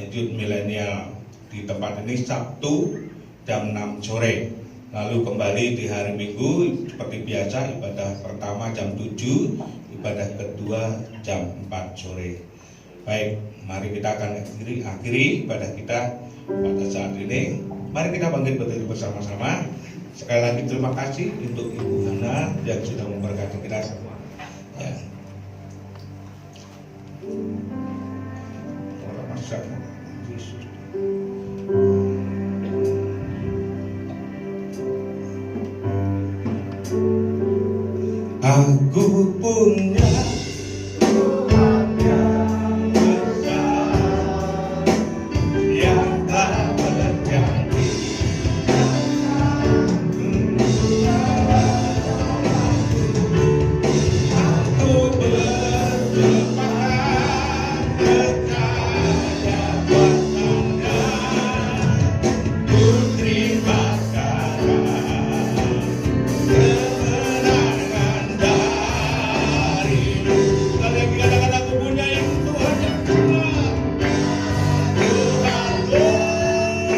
Youth Millennial di tempat ini Sabtu jam 6 sore. Lalu kembali di hari Minggu seperti biasa, ibadah pertama jam 7, ibadah kedua jam 4 sore. Baik, mari kita akan akhiri ibadah kita pada saat ini. Mari kita bangkit berdiri bersama-sama. Sekali lagi terima kasih untuk Ibu Hana yang sudah memberkati kita semua. Ya. Aku punya Tuhan yang besar, yang tak berganti. Aku bersepakat percaya kuasanya, ku terima sekarang kemenangan darimu. Sekali lagi katakan, aku punya yang Tuhan yang besar, Tuhan berjanji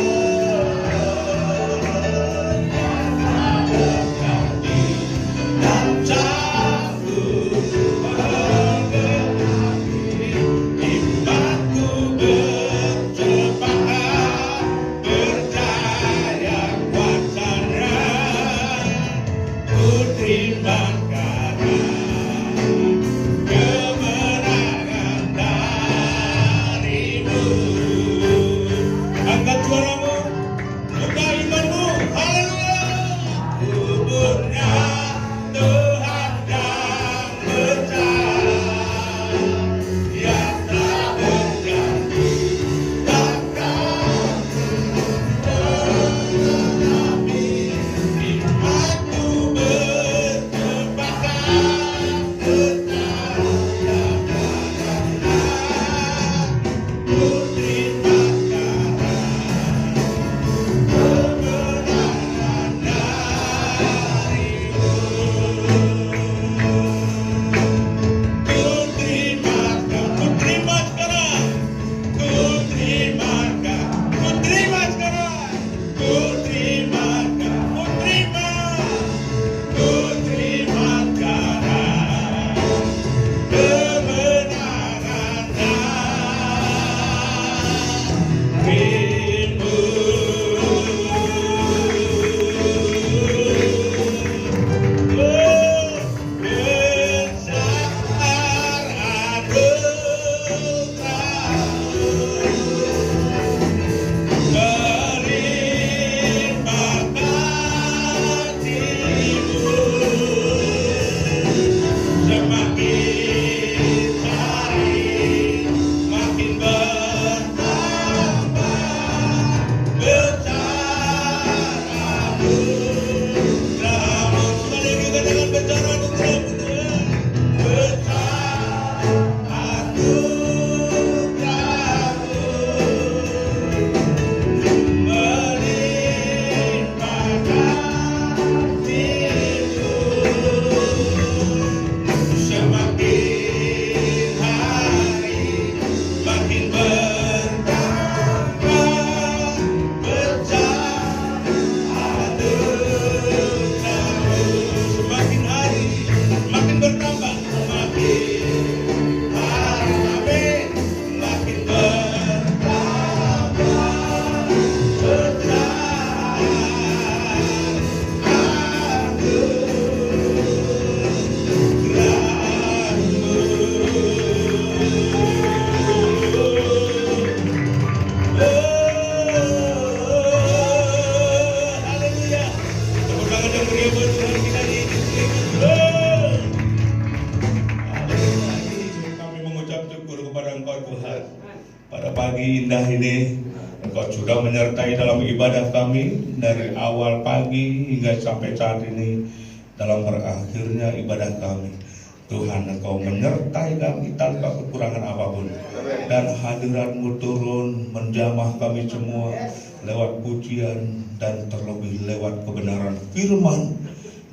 dan sanggup menggenapi. Imanku bersepakat percaya indah ini. Engkau sudah menyertai dalam ibadah kami dari awal pagi hingga sampai saat ini dalam berakhirnya ibadah kami. Tuhan, Engkau menyertai kami tanpa kekurangan apapun, dan hadirat-Mu turun menjamah kami semua lewat pujian dan terlebih lewat kebenaran firman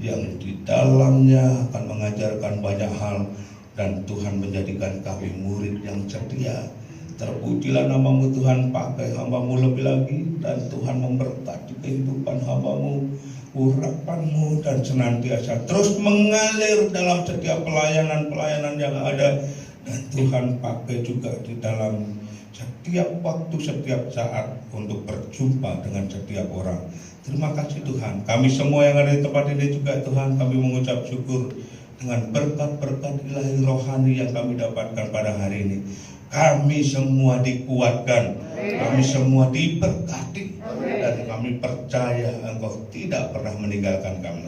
yang di dalamnya akan mengajarkan banyak hal, dan Tuhan menjadikan kami murid yang setia. Terpujilah nama-Mu Tuhan, pakai hamba-Mu lebih lagi, dan Tuhan memberkati kehidupan hamba-Mu, urapan-Mu, dan senantiasa terus mengalir dalam setiap pelayanan-pelayanan yang ada, dan Tuhan pakai juga di dalam setiap waktu, setiap saat untuk berjumpa dengan setiap orang. Terima kasih Tuhan. Kami semua yang ada di tempat ini juga Tuhan, kami mengucap syukur dengan berkat-berkat ilahi rohani yang kami dapatkan pada hari ini. Kami semua dikuatkan, kami semua diberkati, dan kami percaya Engkau tidak pernah meninggalkan kami.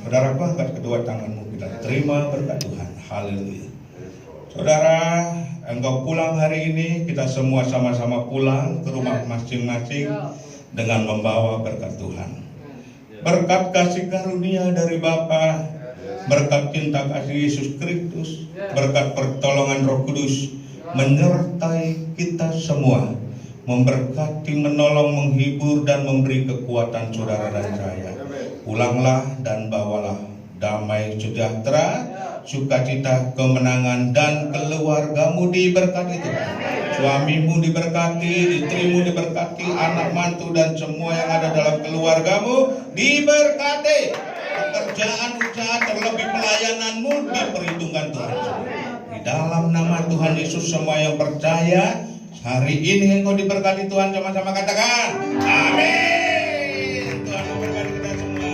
Saudara, angkat kedua tanganmu, kita terima berkat Tuhan. Haleluya. Saudara, engkau pulang hari ini, kita semua sama-sama pulang ke rumah masing-masing dengan membawa berkat Tuhan. Berkat kasih karunia dari Bapa, berkat cinta kasih Yesus Kristus, berkat pertolongan Roh Kudus menyertai kita semua, memberkati, menolong, menghibur, dan memberi kekuatan saudara dan saya. Pulanglah dan bawalah damai sejahtera, sukacita, kemenangan, dan keluargamu diberkati Tuhan. Suamimu diberkati, istrimu diberkati, anak mantu dan semua yang ada dalam keluargamu diberkati. Pekerjaan usaha terlebih pelayananmu diperhitungkan Tuhan. Di dalam nama Tuhan Yesus, semua yang percaya hari ini engkau diberkati Tuhan, sama-sama katakan amin.